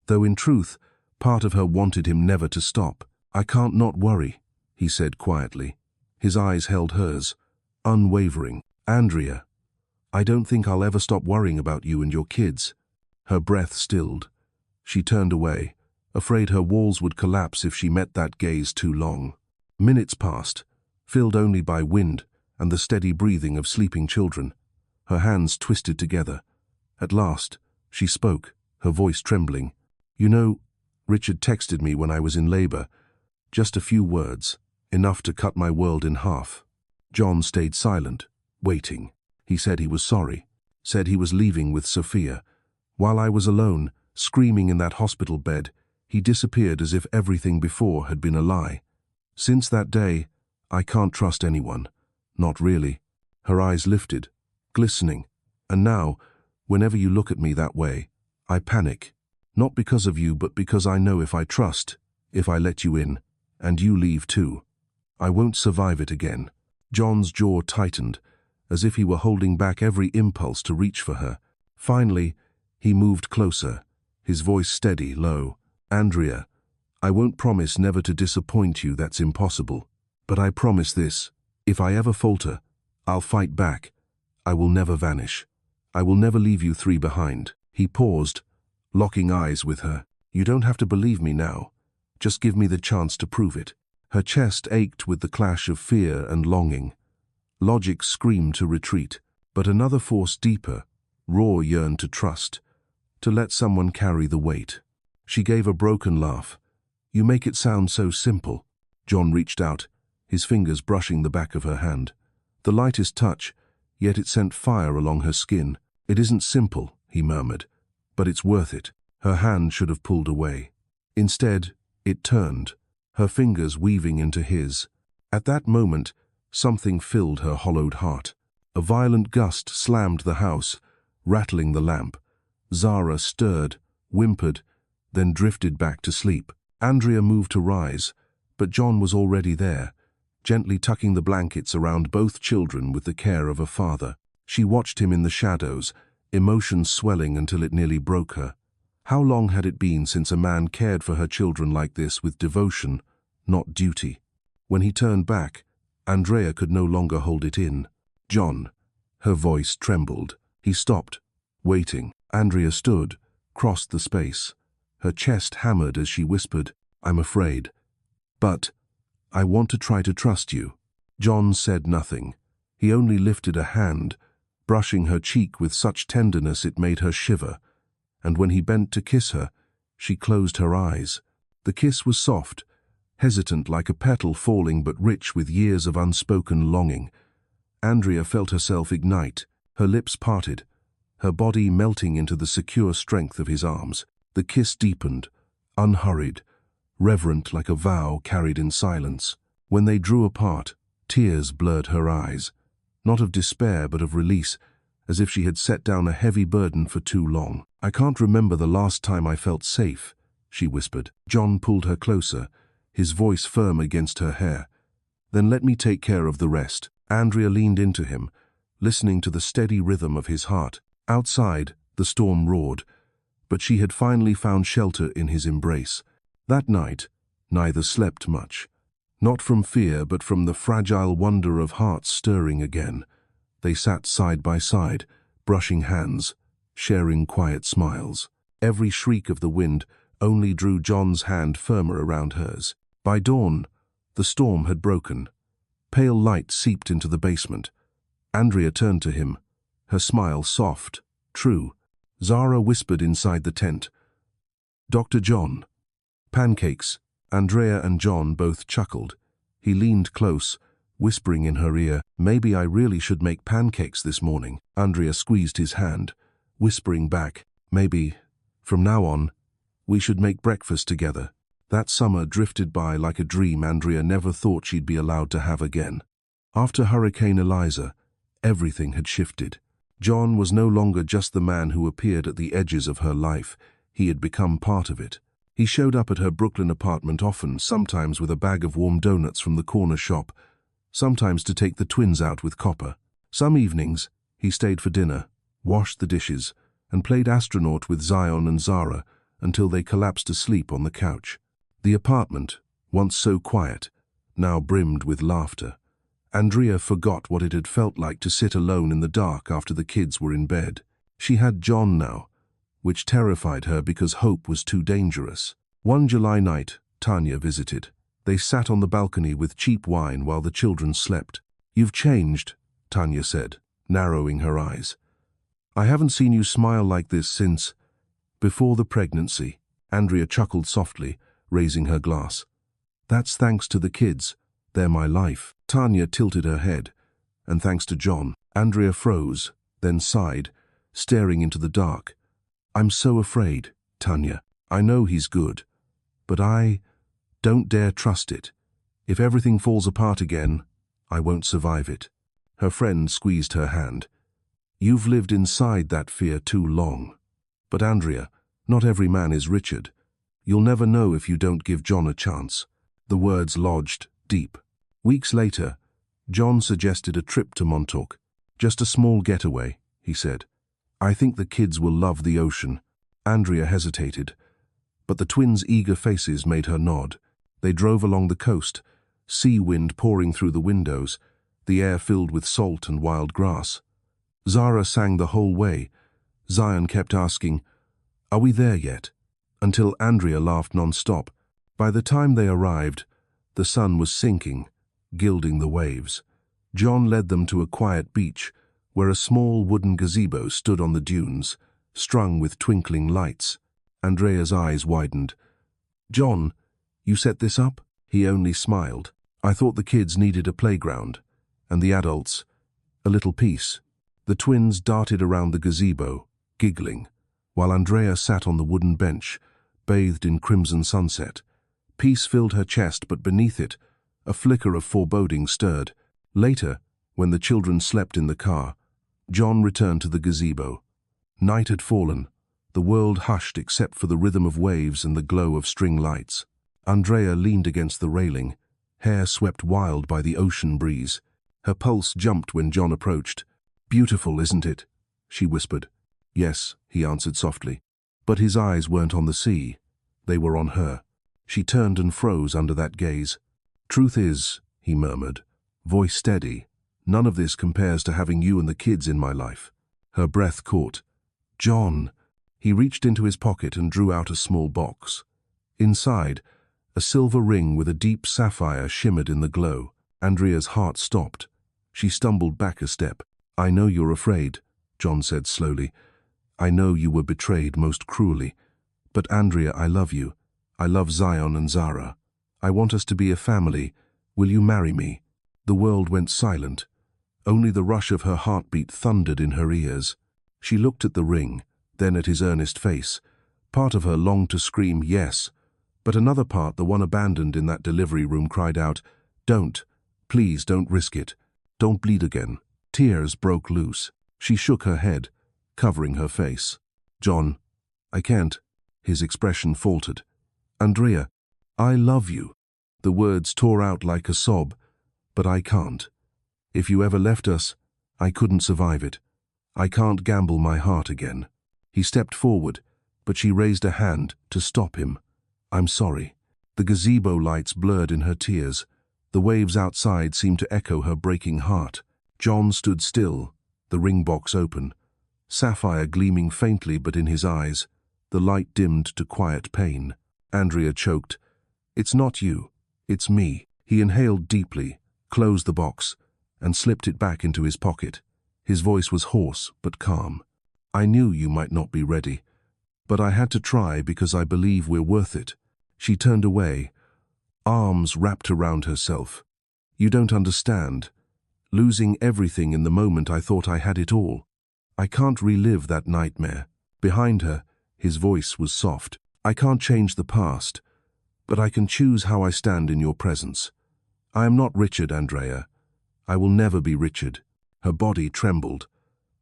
Speaker 1: Though in truth, part of her wanted him never to stop. "I can't not worry," he said quietly. His eyes held hers, unwavering. "Andrea, I don't think I'll ever stop worrying about you and your kids." Her breath stilled. She turned away, afraid her walls would collapse if she met that gaze too long. Minutes passed, filled only by wind and the steady breathing of sleeping children. Her hands twisted together. At last, she spoke, her voice trembling. "You know, Richard texted me when I was in labor. Just a few words, enough to cut my world in half." John stayed silent, waiting. He said he was sorry, said he was leaving with Sophia. While I was alone, screaming in that hospital bed, he disappeared as if everything before had been a lie. Since that day, I can't trust anyone. Not really. Her eyes lifted, glistening. "And now, whenever you look at me that way, I panic. Not because of you, but because I know if I trust, if I let you in, and you leave too, I won't survive it again." John's jaw tightened, as if he were holding back every impulse to reach for her. Finally, he moved closer, his voice steady, low. "Andrea, I won't promise never to disappoint you, that's impossible. But I promise this, if I ever falter, I'll fight back. I will never vanish. I will never leave you three behind." He paused, locking eyes with her. "You don't have to believe me now. Just give me the chance to prove it." Her chest ached with the clash of fear and longing. Logic screamed to retreat, but another force deeper, raw, yearned to trust, to let someone carry the weight. She gave a broken laugh. "You make it sound so simple." John reached out, his fingers brushing the back of her hand. The lightest touch, yet it sent fire along her skin. "It isn't simple," he murmured, But it's worth it. Her hand should have pulled away. Instead, it turned, her fingers weaving into his. At that moment, something filled her hollowed heart. A violent gust slammed the house, rattling the lamp. Zara stirred, whimpered, then drifted back to sleep. Andrea moved to rise, but John was already there, gently tucking the blankets around both children with the care of a father. She watched him in the shadows, emotions swelling until it nearly broke her. How long had it been since a man cared for her children like this with devotion, not duty? When he turned back, Andrea could no longer hold it in. "John." Her voice trembled. He stopped, waiting. Andrea stood, crossed the space. Her chest hammered as she whispered, "I'm afraid. But I want to try to trust you." John said nothing. He only lifted a hand, brushing her cheek with such tenderness it made her shiver. And when he bent to kiss her, she closed her eyes. The kiss was soft, hesitant like a petal falling but rich with years of unspoken longing. Andrea felt herself ignite, her lips parted, her body melting into the secure strength of his arms. The kiss deepened, unhurried, reverent like a vow carried in silence. When they drew apart, tears blurred her eyes, not of despair but of release, as if she had set down a heavy burden for too long. "I can't remember the last time I felt safe," she whispered. John pulled her closer, his voice firm against her hair. "Then let me take care of the rest." Andrea leaned into him, listening to the steady rhythm of his heart. Outside, the storm roared, but she had finally found shelter in his embrace. That night, neither slept much. Not from fear, but from the fragile wonder of hearts stirring again. They sat side by side, brushing hands, sharing quiet smiles. Every shriek of the wind only drew John's hand firmer around hers. By dawn, the storm had broken. Pale light seeped into the basement. Andrea turned to him, her smile soft, true. Zara whispered inside the tent, "Dr. John." "Pancakes." Andrea and John both chuckled. He leaned close, whispering in her ear, "Maybe I really should make pancakes this morning." Andrea squeezed his hand, whispering back, "Maybe, from now on, we should make breakfast together." That summer drifted by like a dream Andrea never thought she'd be allowed to have again. After Hurricane Eliza, everything had shifted. John was no longer just the man who appeared at the edges of her life. He had become part of it. He showed up at her Brooklyn apartment often, sometimes with a bag of warm donuts from the corner shop, sometimes to take the twins out with Copper. Some evenings, he stayed for dinner, washed the dishes, and played astronaut with Zion and Zara until they collapsed asleep on the couch. The apartment, once so quiet, now brimmed with laughter. Andrea forgot what it had felt like to sit alone in the dark after the kids were in bed. She had John now, which terrified her because hope was too dangerous. One July night, Tanya visited. They sat on the balcony with cheap wine while the children slept. "You've changed," Tanya said, narrowing her eyes. "I haven't seen you smile like this since before the pregnancy." Andrea chuckled softly, raising her glass. "That's thanks to the kids. They're my life." Tanya tilted her head. "And thanks to John." Andrea froze, then sighed, staring into the dark. "I'm so afraid, Tanya. I know he's good, but I don't dare trust it. If everything falls apart again, I won't survive it." Her friend squeezed her hand. "You've lived inside that fear too long. But Andrea, not every man is Richard. You'll never know if you don't give John a chance." The words lodged deep. Weeks later, John suggested a trip to Montauk. "Just a small getaway," he said. "I think the kids will love the ocean." Andrea hesitated, but the twins' eager faces made her nod. They drove along the coast, sea wind pouring through the windows, the air filled with salt and wild grass. Zara sang the whole way. Zion kept asking, "Are we there yet?" until Andrea laughed non-stop. By the time they arrived, the sun was sinking, gilding the waves. John led them to a quiet beach, where a small wooden gazebo stood on the dunes, strung with twinkling lights. Andrea's eyes widened. "John, you set this up?" He only smiled. "I thought the kids needed a playground, and the adults, a little peace." The twins darted around the gazebo, giggling, while Andrea sat on the wooden bench, bathed in crimson sunset. Peace filled her chest, but beneath it, a flicker of foreboding stirred. Later, when the children slept in the car, John returned to the gazebo. Night had fallen, the world hushed except for the rhythm of waves and the glow of string lights. Andrea leaned against the railing, hair swept wild by the ocean breeze. Her pulse jumped when John approached. "Beautiful, isn't it?" she whispered. "Yes," he answered softly. But his eyes weren't on the sea. They were on her. She turned and froze under that gaze. "Truth is," he murmured, voice steady, "none of this compares to having you and the kids in my life." Her breath caught. "John!" He reached into his pocket and drew out a small box. Inside, a silver ring with a deep sapphire shimmered in the glow. Andrea's heart stopped. She stumbled back a step. "I know you're afraid," John said slowly. "I know you were betrayed most cruelly. But Andrea, I love you. I love Zion and Zara. I want us to be a family. Will you marry me?" The world went silent. Only the rush of her heartbeat thundered in her ears. She looked at the ring, then at his earnest face. Part of her longed to scream yes, but another part, the one abandoned in that delivery room, cried out, "Don't. Please don't risk it. Don't bleed again." Tears broke loose. She shook her head, covering her face. "John, I can't." His expression faltered. "Andrea, I love you." The words tore out like a sob. "But I can't. If you ever left us, I couldn't survive it. I can't gamble my heart again." He stepped forward, but she raised a hand to stop him. "I'm sorry." The gazebo lights blurred in her tears. The waves outside seemed to echo her breaking heart. John stood still, the ring box open, sapphire gleaming faintly, but in his eyes, the light dimmed to quiet pain. Andrea choked. "It's not you, it's me." He inhaled deeply, closed the box, and slipped it back into his pocket. His voice was hoarse but calm. "I knew you might not be ready, but I had to try because I believe we're worth it." She turned away, arms wrapped around herself. "You don't understand. Losing everything in the moment I thought I had it all. I can't relive that nightmare." Behind her, his voice was soft. "I can't change the past, but I can choose how I stand in your presence. I am not Richard, Andrea. I will never be Richard." Her body trembled.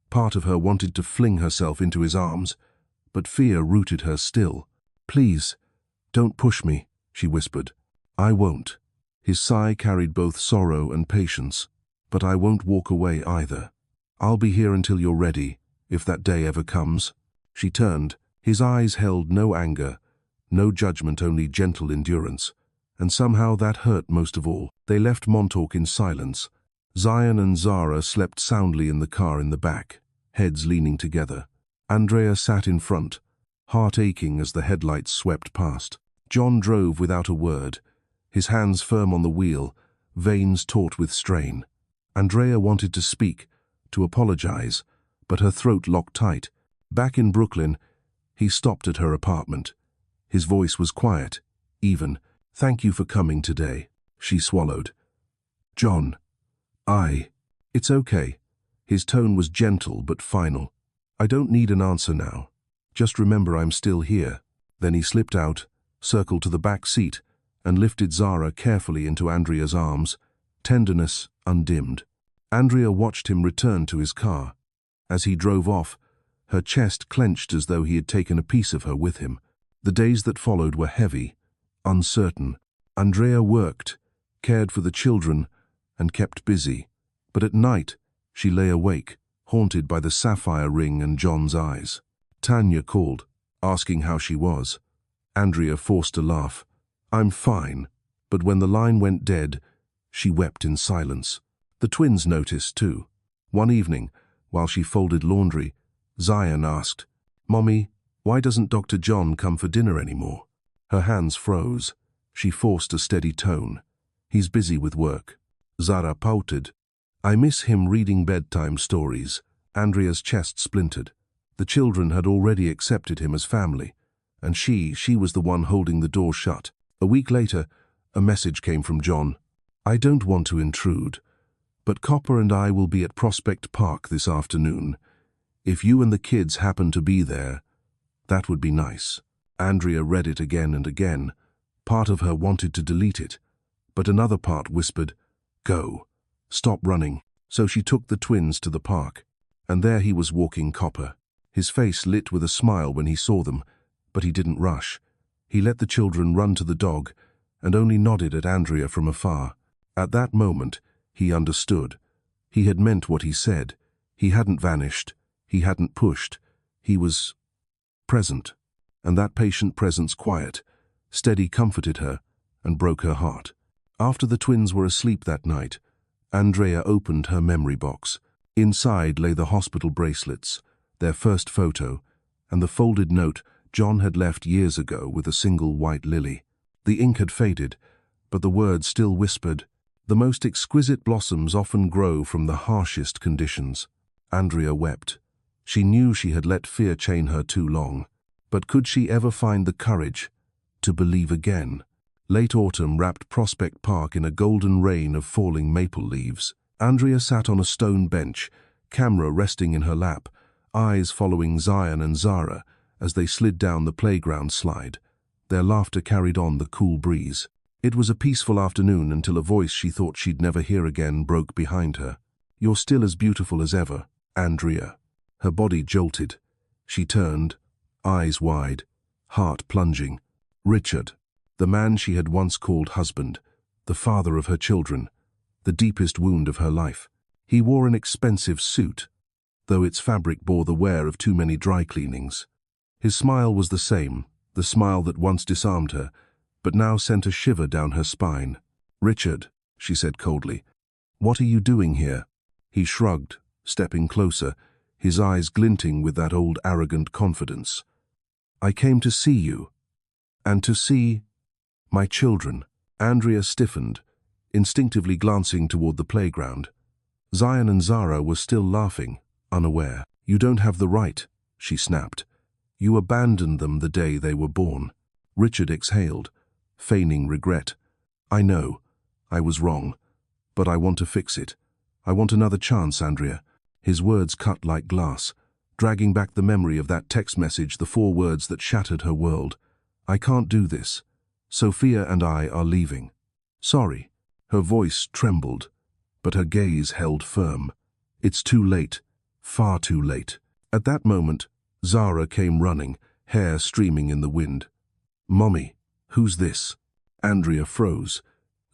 Speaker 1: Part of her wanted to fling herself into his arms, but fear rooted her still. "Please, don't push me," she whispered. "I won't." His sigh carried both sorrow and patience. "But I won't walk away either. I'll be here until you're ready, if that day ever comes." She turned. His eyes held no anger, no judgment, only gentle endurance. And somehow that hurt most of all. They left Montauk in silence. Zion and Zara slept soundly in the car in the back, heads leaning together. Andrea sat in front, heart aching as the headlights swept past. John drove without a word, his hands firm on the wheel, veins taut with strain. Andrea wanted to speak, to apologize, but her throat locked tight. Back in Brooklyn, he stopped at her apartment. His voice was quiet, even. "Thank you for coming today." She swallowed. "John, It's okay." His tone was gentle but final. "I don't need an answer now. Just remember I'm still here." Then he slipped out, circled to the back seat, and lifted Zara carefully into Andrea's arms, tenderness undimmed. Andrea watched him return to his car. As he drove off, her chest clenched as though he had taken a piece of her with him. The days that followed were heavy, uncertain. Andrea worked, cared for the children, and kept busy. But at night, she lay awake, haunted by the sapphire ring and John's eyes. Tanya called, asking how she was. Andrea forced a laugh. "I'm fine." But when the line went dead, she wept in silence. The twins noticed too. One evening, while she folded laundry, Zion asked, "Mommy, why doesn't Dr. John come for dinner anymore?" Her hands froze. She forced a steady tone. "He's busy with work." Zara pouted. "I miss him reading bedtime stories." Andrea's chest splintered. The children had already accepted him as family, and she was the one holding the door shut. A week later, a message came from John. "I don't want to intrude, but Copper and I will be at Prospect Park this afternoon. If you and the kids happen to be there, That would be nice. Andrea read it again and again. Part of her wanted to delete it, but another part whispered, "Go. Stop running." So she took the twins to the park, and there he was walking Copper. His face lit with a smile when he saw them, but he didn't rush. He let the children run to the dog and only nodded at Andrea from afar. At that moment, he understood. He had meant what he said. He hadn't vanished. He hadn't pushed. He was present. And that patient presence, quiet, steady, comforted her and broke her heart. After the twins were asleep that night, Andrea opened her memory box. Inside lay the hospital bracelets, their first photo, and the folded note John had left years ago with a single white lily. The ink had faded, but the words still whispered, "The most exquisite blossoms often grow from the harshest conditions." Andrea wept. She knew she had let fear chain her too long. But could she ever find the courage to believe again? Late autumn wrapped Prospect Park in a golden rain of falling maple leaves. Andrea sat on a stone bench, camera resting in her lap, eyes following Zion and Zara as they slid down the playground slide. Their laughter carried on the cool breeze. It was a peaceful afternoon until a voice she thought she'd never hear again broke behind her. "You're still as beautiful as ever, Andrea." Her body jolted. She turned, eyes wide, heart plunging. Richard, the man she had once called husband, the father of her children, the deepest wound of her life. He wore an expensive suit, though its fabric bore the wear of too many dry cleanings. His smile was the same, the smile that once disarmed her, but now sent a shiver down her spine. "Richard," she said coldly, "what are you doing here?" He shrugged, stepping closer, his eyes glinting with that old arrogant confidence. "I came to see you, and to see my children." Andrea stiffened, instinctively glancing toward the playground. Zion and Zara were still laughing, unaware. "You don't have the right," she snapped. "You abandoned them the day they were born." Richard exhaled, feigning regret. "I know, I was wrong, but I want to fix it. I want another chance, Andrea." His words cut like glass, dragging back the memory of that text message, the 4 words that shattered her world. "I can't do this. Sophia and I are leaving." "Sorry." Her voice trembled, but her gaze held firm. "It's too late, far too late." At that moment, Zara came running, hair streaming in the wind. "Mommy, who's this?" Andrea froze.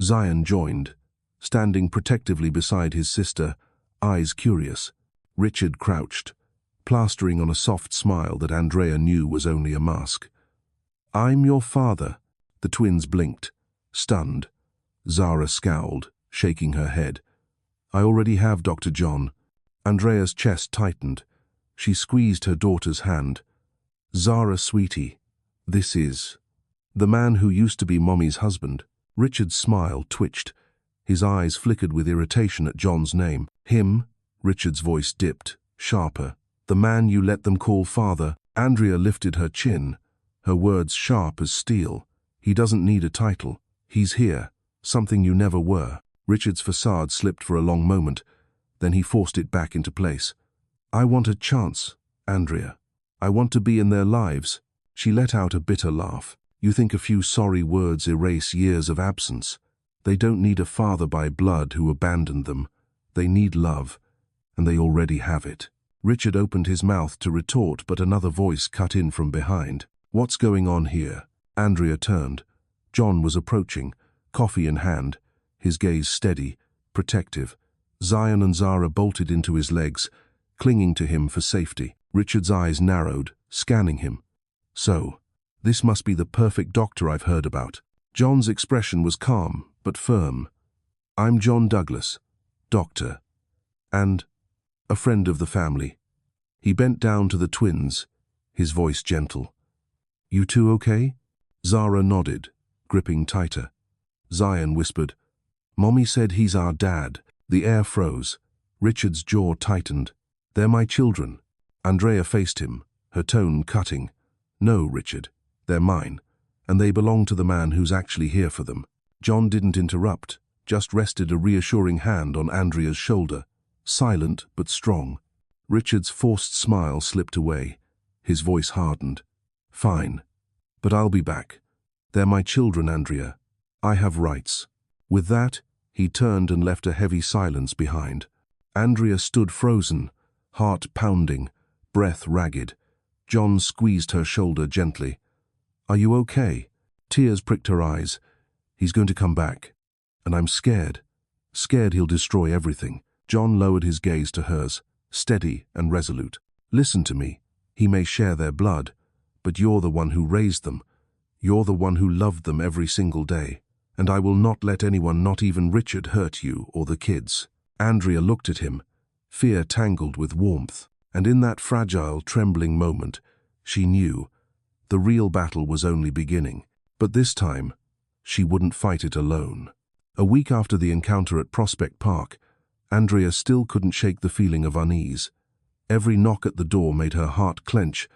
Speaker 1: Zion joined, standing protectively beside his sister, eyes curious. Richard crouched, plastering on a soft smile that Andrea knew was only a mask. "I'm your father." The twins blinked, stunned. Zara scowled, shaking her head. "I already have Dr. John." Andrea's chest tightened. She squeezed her daughter's hand. "Zara, sweetie, this is the man who used to be Mommy's husband." Richard's smile twitched. His eyes flickered with irritation at John's name. "Him?" Richard's voice dipped, sharper. "The man you let them call father." Andrea lifted her chin, her words sharp as steel. "He doesn't need a title. He's here, something you never were." Richard's facade slipped for a long moment, then he forced it back into place. "I want a chance, Andrea. I want to be in their lives." She let out a bitter laugh. "You think a few sorry words erase years of absence? They don't need a father by blood who abandoned them. They need love, and they already have it." Richard opened his mouth to retort, but another voice cut in from behind. "What's going on here?" Andrea turned. John was approaching, coffee in hand, his gaze steady, protective. Zion and Zara bolted into his legs, clinging to him for safety. Richard's eyes narrowed, scanning him. "So, this must be the perfect doctor I've heard about." John's expression was calm, but firm. "I'm John Douglas, doctor, and a friend of the family." He bent down to the twins, his voice gentle. "You two okay?" Zara nodded, gripping tighter. Zion whispered, "Mommy said he's our dad." The air froze. Richard's jaw tightened. "They're my children." Andrea faced him, her tone cutting. "No, Richard, they're mine, and they belong to the man who's actually here for them." John didn't interrupt, just rested a reassuring hand on Andrea's shoulder, silent but strong. Richard's forced smile slipped away. His voice hardened. Fine. But I'll be back. They're my children, Andrea. I have rights. With that, he turned and left a heavy silence behind. Andrea stood frozen, heart pounding, breath ragged. John squeezed her shoulder gently. Are you okay? Tears pricked her eyes. He's going to come back. And I'm scared. Scared he'll destroy everything. John lowered his gaze to hers, steady and resolute. Listen to me. He may share their blood, but you're the one who raised them. You're the one who loved them every single day. And I will not let anyone, not even Richard, hurt you or the kids. Andrea looked at him, fear tangled with warmth. And in that fragile, trembling moment, she knew the real battle was only beginning. But this time, she wouldn't fight it alone. A week after the encounter at Prospect Park, Andrea still couldn't shake the feeling of unease. Every knock at the door made her heart clench,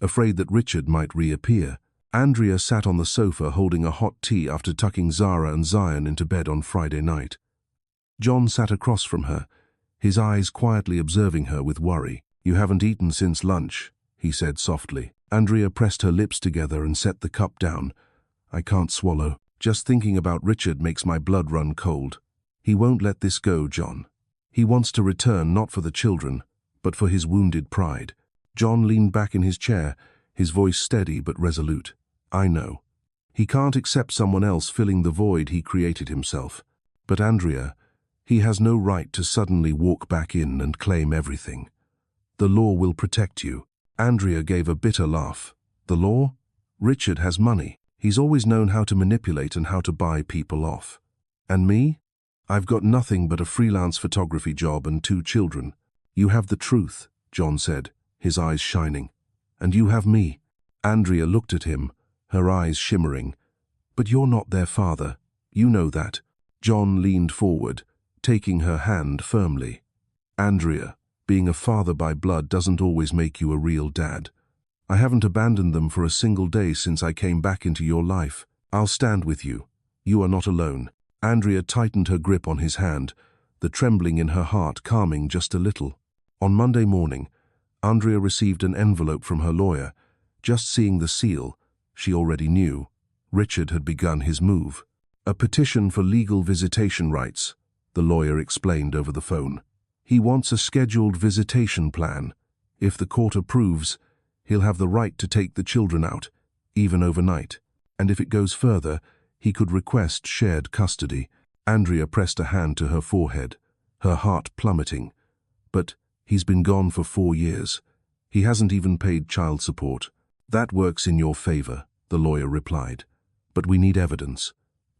Speaker 1: afraid that Richard might reappear. Andrea sat on the sofa holding a hot tea after tucking Zara and Zion into bed on Friday night. John sat across from her, his eyes quietly observing her with worry. You haven't eaten since lunch, he said softly. Andrea pressed her lips together and set the cup down. I can't swallow. Just thinking about Richard makes my blood run cold. He won't let this go, John. He wants to return not for the children, but for his wounded pride. John leaned back in his chair, his voice steady but resolute. I know. He can't accept someone else filling the void he created himself. But Andrea, he has no right to suddenly walk back in and claim everything. The law will protect you. Andrea gave a bitter laugh. The law? Richard has money. He's always known how to manipulate and how to buy people off. And me? I've got nothing but a freelance photography job and 2 children. You have the truth, John said, his eyes shining. And you have me. Andrea looked at him, her eyes shimmering. But you're not their father. You know that. John leaned forward, taking her hand firmly. Andrea, being a father by blood doesn't always make you a real dad. I haven't abandoned them for a single day since I came back into your life. I'll stand with you. You are not alone. Andrea tightened her grip on his hand, the trembling in her heart calming just a little. On Monday morning, Andrea received an envelope from her lawyer. Just seeing the seal, she already knew Richard had begun his move. A petition for legal visitation rights, the lawyer explained over the phone. He wants a scheduled visitation plan. If the court approves, he'll have the right to take the children out, even overnight. And if it goes further, he could request shared custody. Andrea pressed a hand to her forehead, her heart plummeting. But he's been gone for 4 years. He hasn't even paid child support. That works in your favor, the lawyer replied. But we need evidence.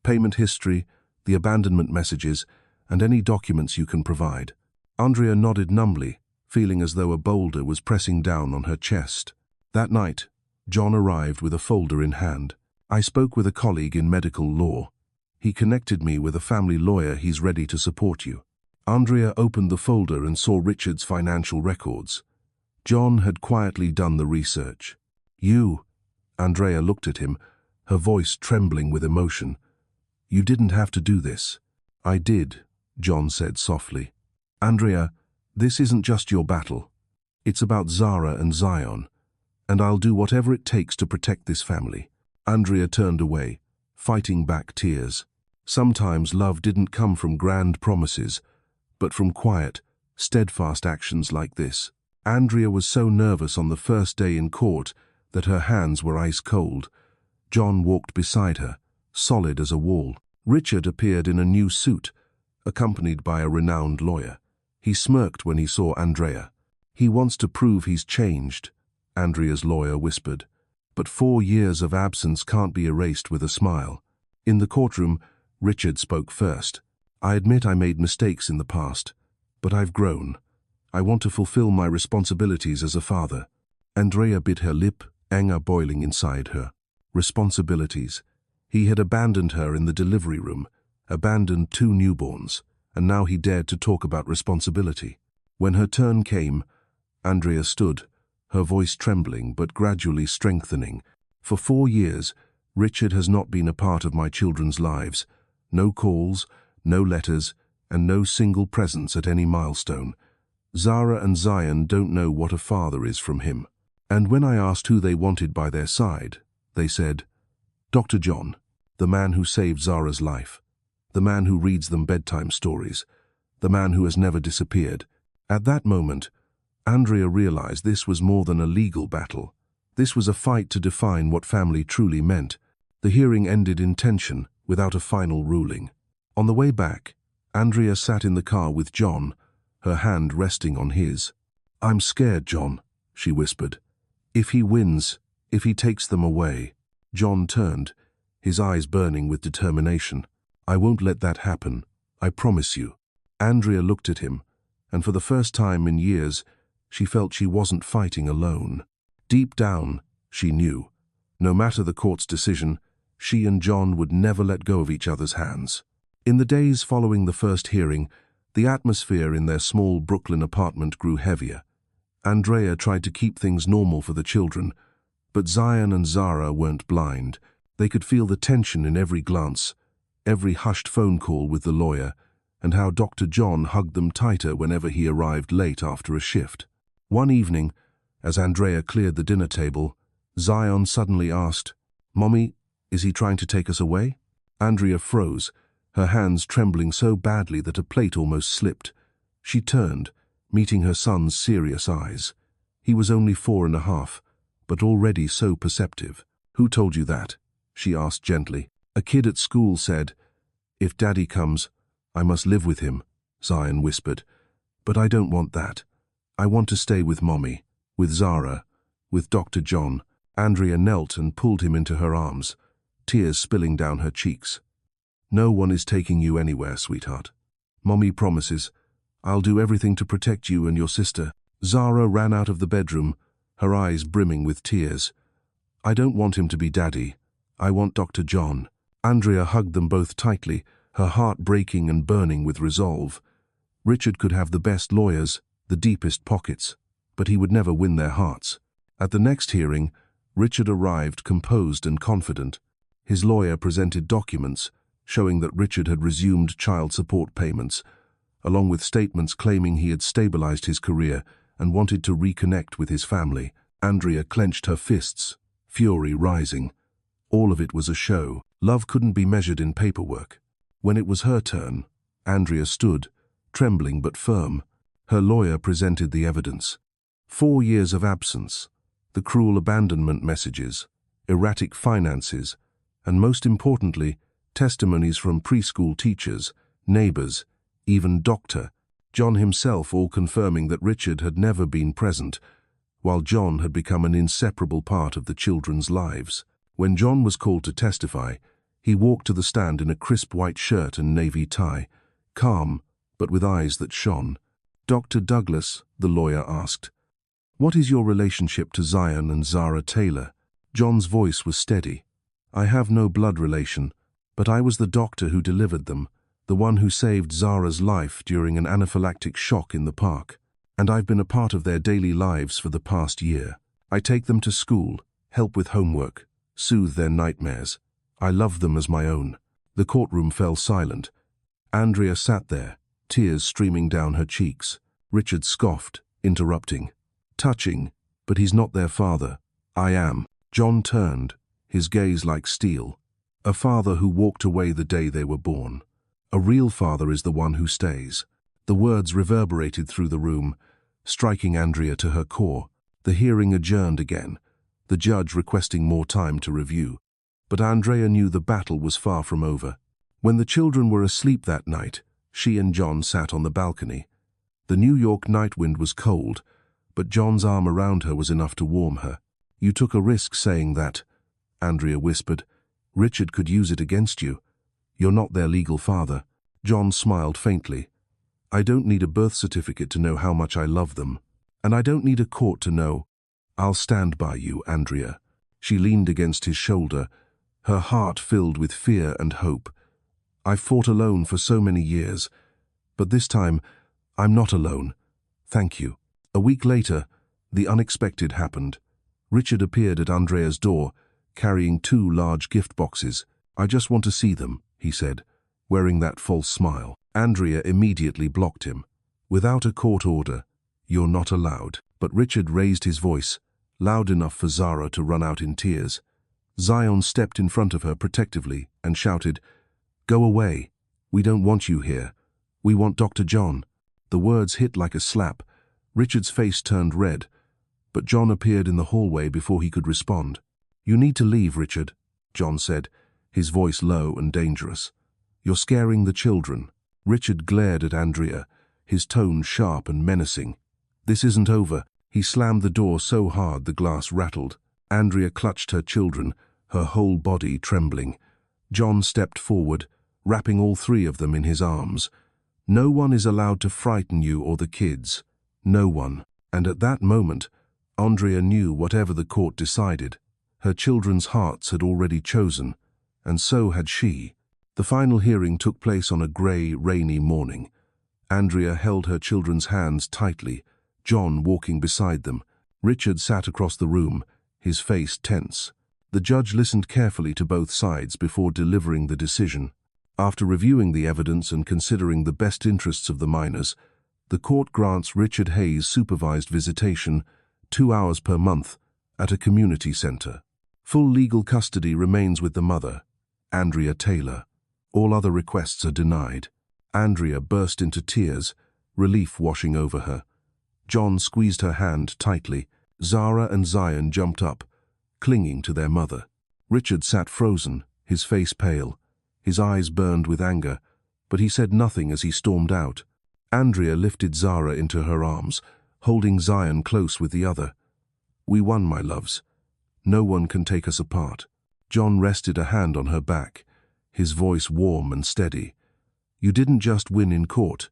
Speaker 1: Payment history, the abandonment messages, and any documents you can provide. Andrea nodded numbly, feeling as though a boulder was pressing down on her chest. That night, John arrived with a folder in hand. I spoke with a colleague in medical law. He connected me with a family lawyer. He's ready to support you. Andrea opened the folder and saw Richard's financial records. John had quietly done the research. You, Andrea looked at him, her voice trembling with emotion. You didn't have to do this. I did, John said softly. Andrea, this isn't just your battle. It's about Zara and Zion, and I'll do whatever it takes to protect this family. Andrea turned away, fighting back tears. Sometimes love didn't come from grand promises, but from quiet, steadfast actions like this. Andrea was so nervous on the first day in court that her hands were ice cold. John walked beside her, solid as a wall. Richard appeared in a new suit, accompanied by a renowned lawyer. He smirked when he saw Andrea. He wants to prove he's changed, Andrea's lawyer whispered. But 4 years of absence can't be erased with a smile. In the courtroom, Richard spoke first. I admit I made mistakes in the past, but I've grown. I want to fulfill my responsibilities as a father. Andrea bit her lip, anger boiling inside her. Responsibilities. He had abandoned her in the delivery room, abandoned 2 newborns, and now he dared to talk about responsibility. When her turn came, Andrea stood, her voice trembling but gradually strengthening. For 4 years, Richard has not been a part of my children's lives. No calls, no letters, and no single presence at any milestone. Zara and Zion don't know what a father is from him. And when I asked who they wanted by their side, they said, Dr. John, the man who saved Zara's life, the man who reads them bedtime stories, the man who has never disappeared. At that moment, Andrea realized this was more than a legal battle. This was a fight to define what family truly meant. The hearing ended in tension, without a final ruling. On the way back, Andrea sat in the car with John, her hand resting on his. "I'm scared, John," she whispered. "If he wins, if he takes them away." John turned, his eyes burning with determination. "I won't let that happen, I promise you." Andrea looked at him, and for the first time in years, she felt she wasn't fighting alone. Deep down, she knew, no matter the court's decision, she and John would never let go of each other's hands. In the days following the first hearing, the atmosphere in their small Brooklyn apartment grew heavier. Andrea tried to keep things normal for the children, but Zion and Zara weren't blind. They could feel the tension in every glance, every hushed phone call with the lawyer, and how Dr. John hugged them tighter whenever he arrived late after a shift. One evening, as Andrea cleared the dinner table, Zion suddenly asked, "Mommy, is he trying to take us away?" Andrea froze, her hands trembling so badly that a plate almost slipped. She turned, meeting her son's serious eyes. He was only 4.5, but already so perceptive. "Who told you that?" she asked gently. "A kid at school said, 'If Daddy comes, I must live with him,'" Zion whispered. "But I don't want that. I want to stay with Mommy, with Zara, with Dr. John." Andrea knelt and pulled him into her arms, tears spilling down her cheeks. "No one is taking you anywhere, sweetheart. Mommy promises. I'll do everything to protect you and your sister." Zara ran out of the bedroom, her eyes brimming with tears. "I don't want him to be Daddy. I want Dr. John." Andrea hugged them both tightly, her heart breaking and burning with resolve. Richard could have the best lawyers, the deepest pockets, but he would never win their hearts. At the next hearing, Richard arrived composed and confident. His lawyer presented documents showing that Richard had resumed child support payments, along with statements claiming he had stabilized his career and wanted to reconnect with his family. Andrea clenched her fists, fury rising. All of it was a show. Love couldn't be measured in paperwork. When it was her turn, Andrea stood, trembling but firm. Her lawyer presented the evidence. 4 years of absence, the cruel abandonment messages, erratic finances, and most importantly, testimonies from preschool teachers, neighbors, even Dr. John himself, all confirming that Richard had never been present, while John had become an inseparable part of the children's lives. When John was called to testify, he walked to the stand in a crisp white shirt and navy tie, calm, but with eyes that shone. "Dr. Douglas," the lawyer asked, "what is your relationship to Zion and Zara Taylor?" John's voice was steady. "I have no blood relation, but I was the doctor who delivered them, the one who saved Zara's life during an anaphylactic shock in the park, and I've been a part of their daily lives for the past year. I take them to school, help with homework, soothe their nightmares. I love them as my own." The courtroom fell silent. Andrea sat there, tears streaming down her cheeks. Richard scoffed, interrupting. "Touching, but he's not their father. I am." John turned, his gaze like steel. "A father who walked away the day they were born. A real father is the one who stays." The words reverberated through the room, striking Andrea to her core. The hearing adjourned again, the judge requesting more time to review. But Andrea knew the battle was far from over. When the children were asleep that night, she and John sat on the balcony. The New York night wind was cold, but John's arm around her was enough to warm her. "You took a risk saying that," Andrea whispered. "Richard could use it against you. You're not their legal father." John smiled faintly. "I don't need a birth certificate to know how much I love them. And I don't need a court to know. I'll stand by you, Andrea." She leaned against his shoulder, her heart filled with fear and hope. "I've fought alone for so many years, but this time, I'm not alone. Thank you." A week later, the unexpected happened. Richard appeared at Andrea's door, carrying 2 large gift boxes. "I just want to see them," he said, wearing that false smile. Andrea immediately blocked him. "Without a court order, you're not allowed." But Richard raised his voice. loud enough for Zara to run out in tears. Zion stepped in front of her protectively and shouted, "Go away. We don't want you here. We want Dr. John." The words hit like a slap. Richard's face turned red, but John appeared in the hallway before he could respond. "You need to leave, Richard," John said, his voice low and dangerous. "You're scaring the children." Richard glared at Andrea, his tone sharp and menacing. "This isn't over." He slammed the door so hard the glass rattled. Andrea clutched her children, her whole body trembling. John stepped forward, wrapping all three of them in his arms. "No one is allowed to frighten you or the kids. No one." And at that moment, Andrea knew whatever the court decided, her children's hearts had already chosen, and so had she. The final hearing took place on a grey, rainy morning. Andrea held her children's hands tightly, John walking beside them. Richard sat across the room, his face tense. The judge listened carefully to both sides before delivering the decision. After reviewing the evidence and considering the best interests of the minors, the court grants Richard Hayes supervised visitation, 2 hours per month, at a community center. Full legal custody remains with the mother, Andrea Taylor. All other requests are denied. Andrea burst into tears, relief washing over her. John squeezed her hand tightly. Zara and Zion jumped up, clinging to their mother. Richard sat frozen, his face pale. His eyes burned with anger, but he said nothing as he stormed out. Andrea lifted Zara into her arms, holding Zion close with the other. "We won, my loves. No one can take us apart." John rested a hand on her back, his voice warm and steady. "You didn't just win in court.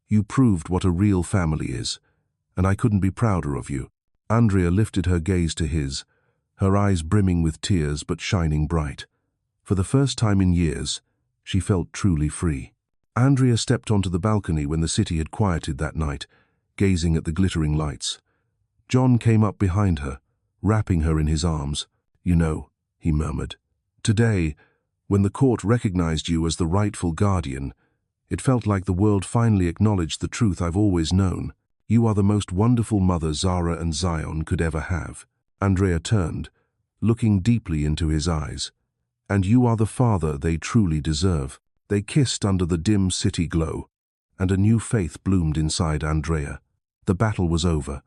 Speaker 1: You proved what a real family is, and I couldn't be prouder of you." Andrea lifted her gaze to his, her eyes brimming with tears but shining bright. For the first time in years, she felt truly free. Andrea stepped onto the balcony when the city had quieted that night, gazing at the glittering lights. John came up behind her, wrapping her in his arms. "You know," he murmured, "today, when the court recognized you as the rightful guardian, it felt like the world finally acknowledged the truth I've always known. You are the most wonderful mother Zara and Zion could ever have." Andrea turned, looking deeply into his eyes. "And you are the father they truly deserve." They kissed under the dim city glow, and a new faith bloomed inside Andrea. The battle was over,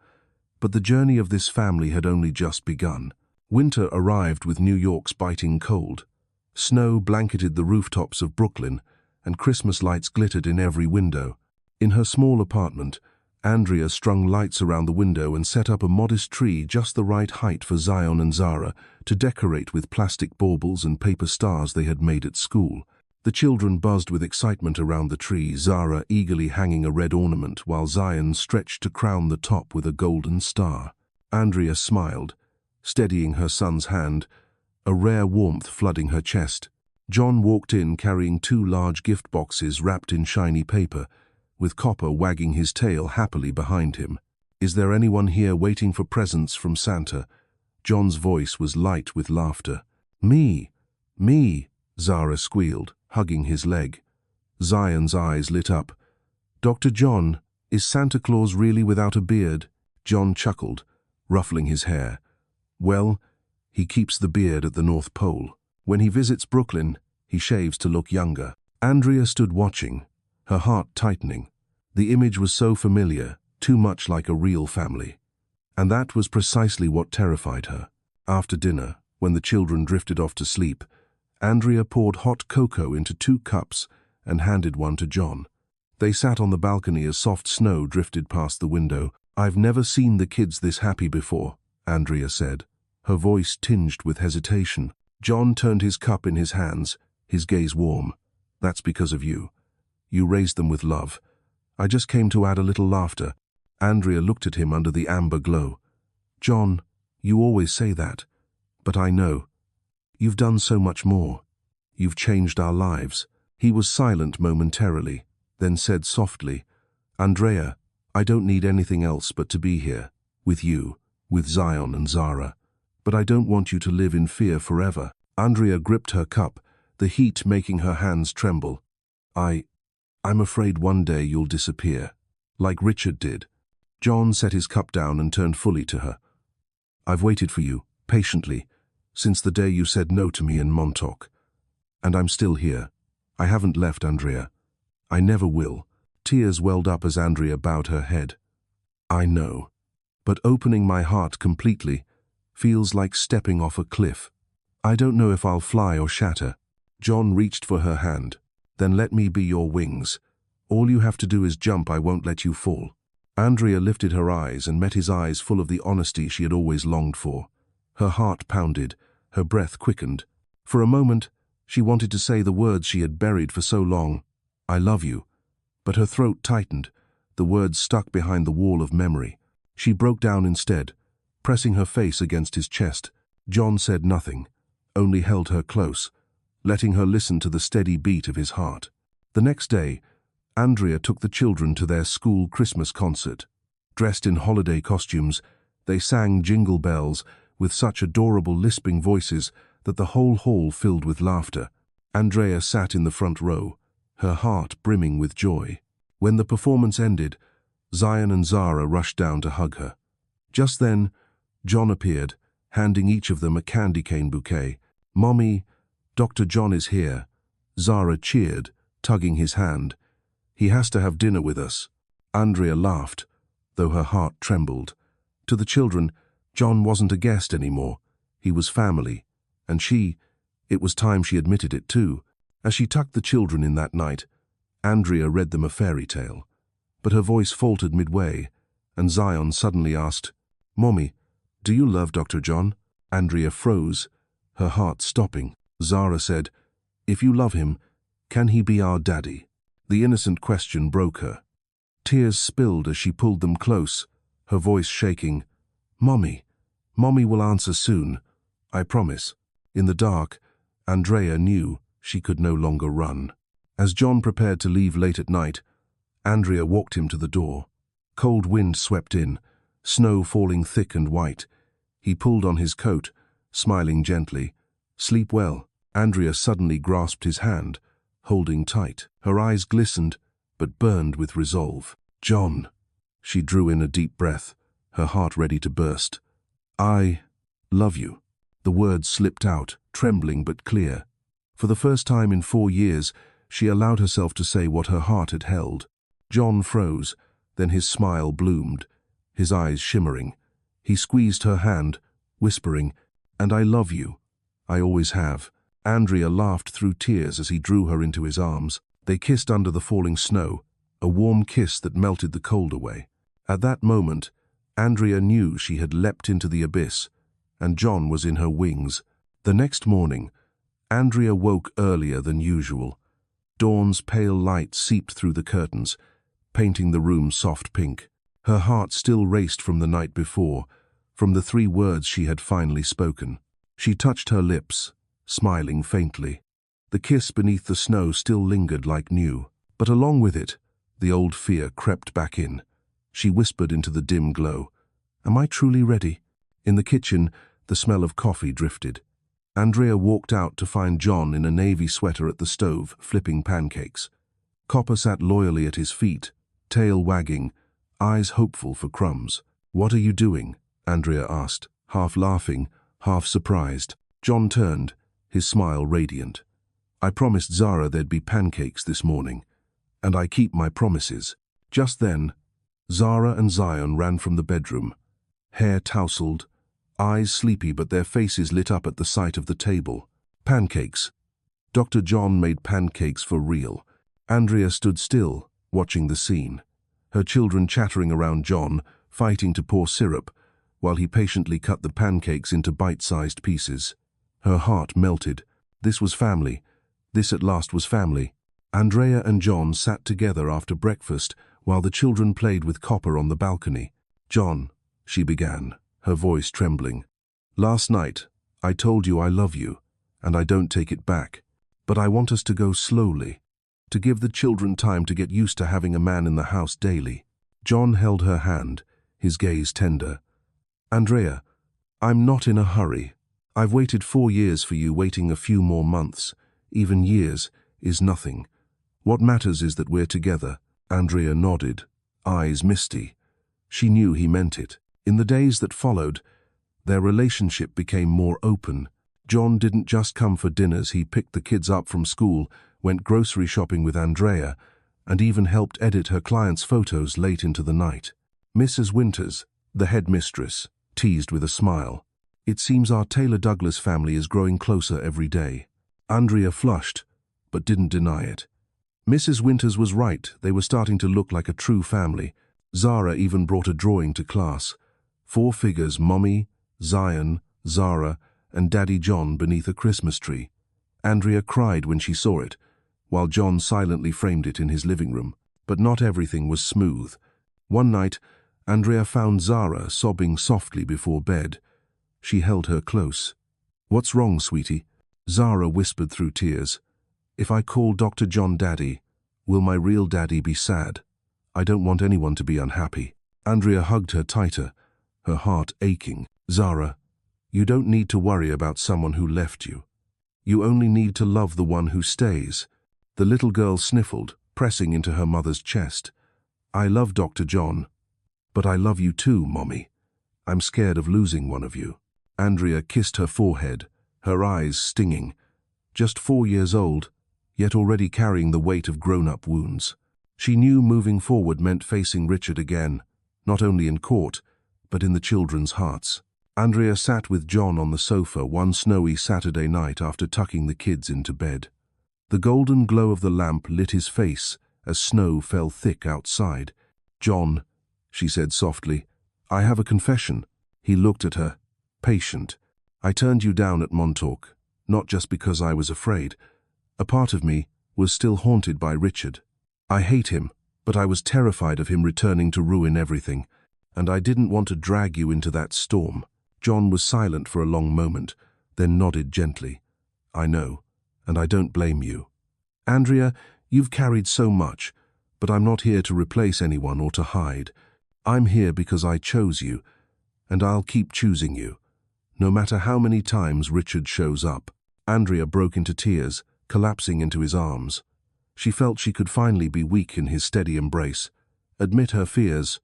Speaker 1: but the journey of this family had only just begun. Winter arrived with New York's biting cold. Snow blanketed the rooftops of Brooklyn, and Christmas lights glittered in every window. In her small apartment, Andrea strung lights around the window and set up a modest tree just the right height for Zion and Zara to decorate with plastic baubles and paper stars they had made at school. The children buzzed with excitement around the tree, Zara eagerly hanging a red ornament while Zion stretched to crown the top with a golden star. Andrea smiled, steadying her son's hand, a rare warmth flooding her chest. John walked in carrying 2 large gift boxes wrapped in shiny paper, with Copper wagging his tail happily behind him. "Is there anyone here waiting for presents from Santa?" John's voice was light with laughter. "Me, me," Zara squealed, hugging his leg. Zion's eyes lit up. "Dr. John, is Santa Claus really without a beard?" John chuckled, ruffling his hair. "Well, he keeps the beard at the North Pole. When he visits Brooklyn, he shaves to look younger." Andrea stood watching, her heart tightening. The image was so familiar, too much like a real family. And that was precisely what terrified her. After dinner, when the children drifted off to sleep, Andrea poured hot cocoa into 2 cups and handed one to John. They sat on the balcony as soft snow drifted past the window. "I've never seen the kids this happy before," Andrea said, her voice tinged with hesitation. John turned his cup in his hands, his gaze warm. "That's because of you. You raised them with love. I just came to add a little laughter." Andrea looked at him under the amber glow. "John, you always say that, but I know. You've done so much more. You've changed our lives." He was silent momentarily, then said softly, "Andrea, I don't need anything else but to be here, with you, with Zion and Zara. But I don't want you to live in fear forever." Andrea gripped her cup, the heat making her hands tremble. I'm afraid one day you'll disappear, like Richard did." John set his cup down and turned fully to her. I've waited for you, patiently, since the day you said no to me in Montauk. And I'm still here. I haven't left, Andrea. I never will." Tears welled up as Andrea bowed her head. "I know. But opening my heart completely feels like stepping off a cliff. I don't know if I'll fly or shatter." John reached for her hand. "Then let me be your wings. All you have to do is jump, I won't let you fall." Andrea lifted her eyes and met his eyes full of the honesty she had always longed for. Her heart pounded, her breath quickened. For a moment, she wanted to say the words she had buried for so long, "I love you," but her throat tightened, the words stuck behind the wall of memory. She broke down instead, pressing her face against his chest. John said nothing, only held her close, letting her listen to the steady beat of his heart. The next day, Andrea took the children to their school Christmas concert. Dressed in holiday costumes, they sang Jingle Bells with such adorable lisping voices that the whole hall filled with laughter. Andrea sat in the front row, her heart brimming with joy. When the performance ended, Zion and Zara rushed down to hug her. Just then, John appeared, handing each of them a candy cane bouquet. "Mommy, Dr. John is here." Zara cheered, tugging his hand. "He has to have dinner with us." Andrea laughed, though her heart trembled. To the children, John wasn't a guest anymore. He was family. And it was time she admitted it too. As she tucked the children in that night, Andrea read them a fairy tale. But her voice faltered midway, and Zion suddenly asked, "Mommy, do you love Dr. John?" Andrea froze, her heart stopping. Zara said, "If you love him, can he be our daddy?" The innocent question broke her. Tears spilled as she pulled them close, her voice shaking. "Mommy will answer soon, I promise." In the dark, Andrea knew she could no longer run. As John prepared to leave late at night, Andrea walked him to the door. Cold wind swept in, snow falling thick and white. He pulled on his coat, smiling gently. "Sleep well." Andrea suddenly grasped his hand, holding tight. Her eyes glistened, but burned with resolve. "John." She drew in a deep breath, her heart ready to burst. "I love you." The words slipped out, trembling but clear. For the first time in 4 years, she allowed herself to say what her heart had held. John froze, then his smile bloomed, his eyes shimmering. He squeezed her hand, whispering, "And I love you. I always have." Andrea laughed through tears as he drew her into his arms. They kissed under the falling snow, a warm kiss that melted the cold away. At that moment, Andrea knew she had leapt into the abyss, and John was in her wings. The next morning, Andrea woke earlier than usual. Dawn's pale light seeped through the curtains, painting the room soft pink. Her heart still raced from the night before, from the 3 words she had finally spoken. She touched her lips, smiling faintly. The kiss beneath the snow still lingered like new, but along with it, the old fear crept back in. She whispered into the dim glow, "Am I truly ready?" In the kitchen, the smell of coffee drifted. Andrea walked out to find John in a navy sweater at the stove, flipping pancakes. Copper sat loyally at his feet, tail wagging, eyes hopeful for crumbs. "What are you doing?" Andrea asked, half laughing, half surprised. John turned, his smile radiant. "I promised Zara there'd be pancakes this morning, and I keep my promises." Just then, Zara and Zion ran from the bedroom, hair tousled, eyes sleepy but their faces lit up at the sight of the table. Pancakes. Dr. John made pancakes for real. Andrea stood still, watching the scene, her children chattering around John, fighting to pour syrup, while he patiently cut the pancakes into bite-sized pieces. Her heart melted. This was family. This at last was family. Andrea and John sat together after breakfast while the children played with Copper on the balcony. "John," she began, her voice trembling. "Last night, I told you I love you, and I don't take it back. But I want us to go slowly, to give the children time to get used to having a man in the house daily." John held her hand, his gaze tender. "Andrea, I'm not in a hurry. I've waited 4 years for you. Waiting a few more months, even years, is nothing. What matters is that we're together." Andrea nodded, eyes misty. She knew he meant it. In the days that followed, Their relationship became more open. John didn't just come for dinners, he picked the kids up from school, went grocery shopping with Andrea, and even helped edit her clients' photos late into the night. Mrs. Winters, the headmistress, teased with a smile. "It seems our Taylor-Douglas family is growing closer every day." Andrea flushed, but didn't deny it. Mrs. Winters was right, they were starting to look like a true family. Zara even brought a drawing to class. 4 figures, Mommy, Zion, Zara, and Daddy John beneath a Christmas tree. Andrea cried when she saw it, while John silently framed it in his living room. But not everything was smooth. One night, Andrea found Zara sobbing softly before bed. She held her close. "What's wrong, sweetie?" Zara whispered through tears. "If I call Dr. John Daddy, will my real daddy be sad? I don't want anyone to be unhappy." Andrea hugged her tighter, her heart aching. "Zara, you don't need to worry about someone who left you. You only need to love the one who stays." The little girl sniffled, pressing into her mother's chest. "I love Dr. John, but I love you too, Mommy. I'm scared of losing one of you." Andrea kissed her forehead, her eyes stinging. Just 4 years old, yet already carrying the weight of grown-up wounds. She knew moving forward meant facing Richard again, not only in court, but in the children's hearts. Andrea sat with John on the sofa one snowy Saturday night after tucking the kids into bed. The golden glow of the lamp lit his face as snow fell thick outside. "John," she said softly, "I have a confession." He looked at her, patient. "I turned you down at Montauk, not just because I was afraid. A part of me was still haunted by Richard. I hate him, but I was terrified of him returning to ruin everything, and I didn't want to drag you into that storm." John was silent for a long moment, then nodded gently. "I know, and I don't blame you. Andrea, you've carried so much, but I'm not here to replace anyone or to hide. I'm here because I chose you, and I'll keep choosing you, no matter how many times Richard shows up." Andrea broke into tears, collapsing into his arms. She felt she could finally be weak in his steady embrace, admit her fears,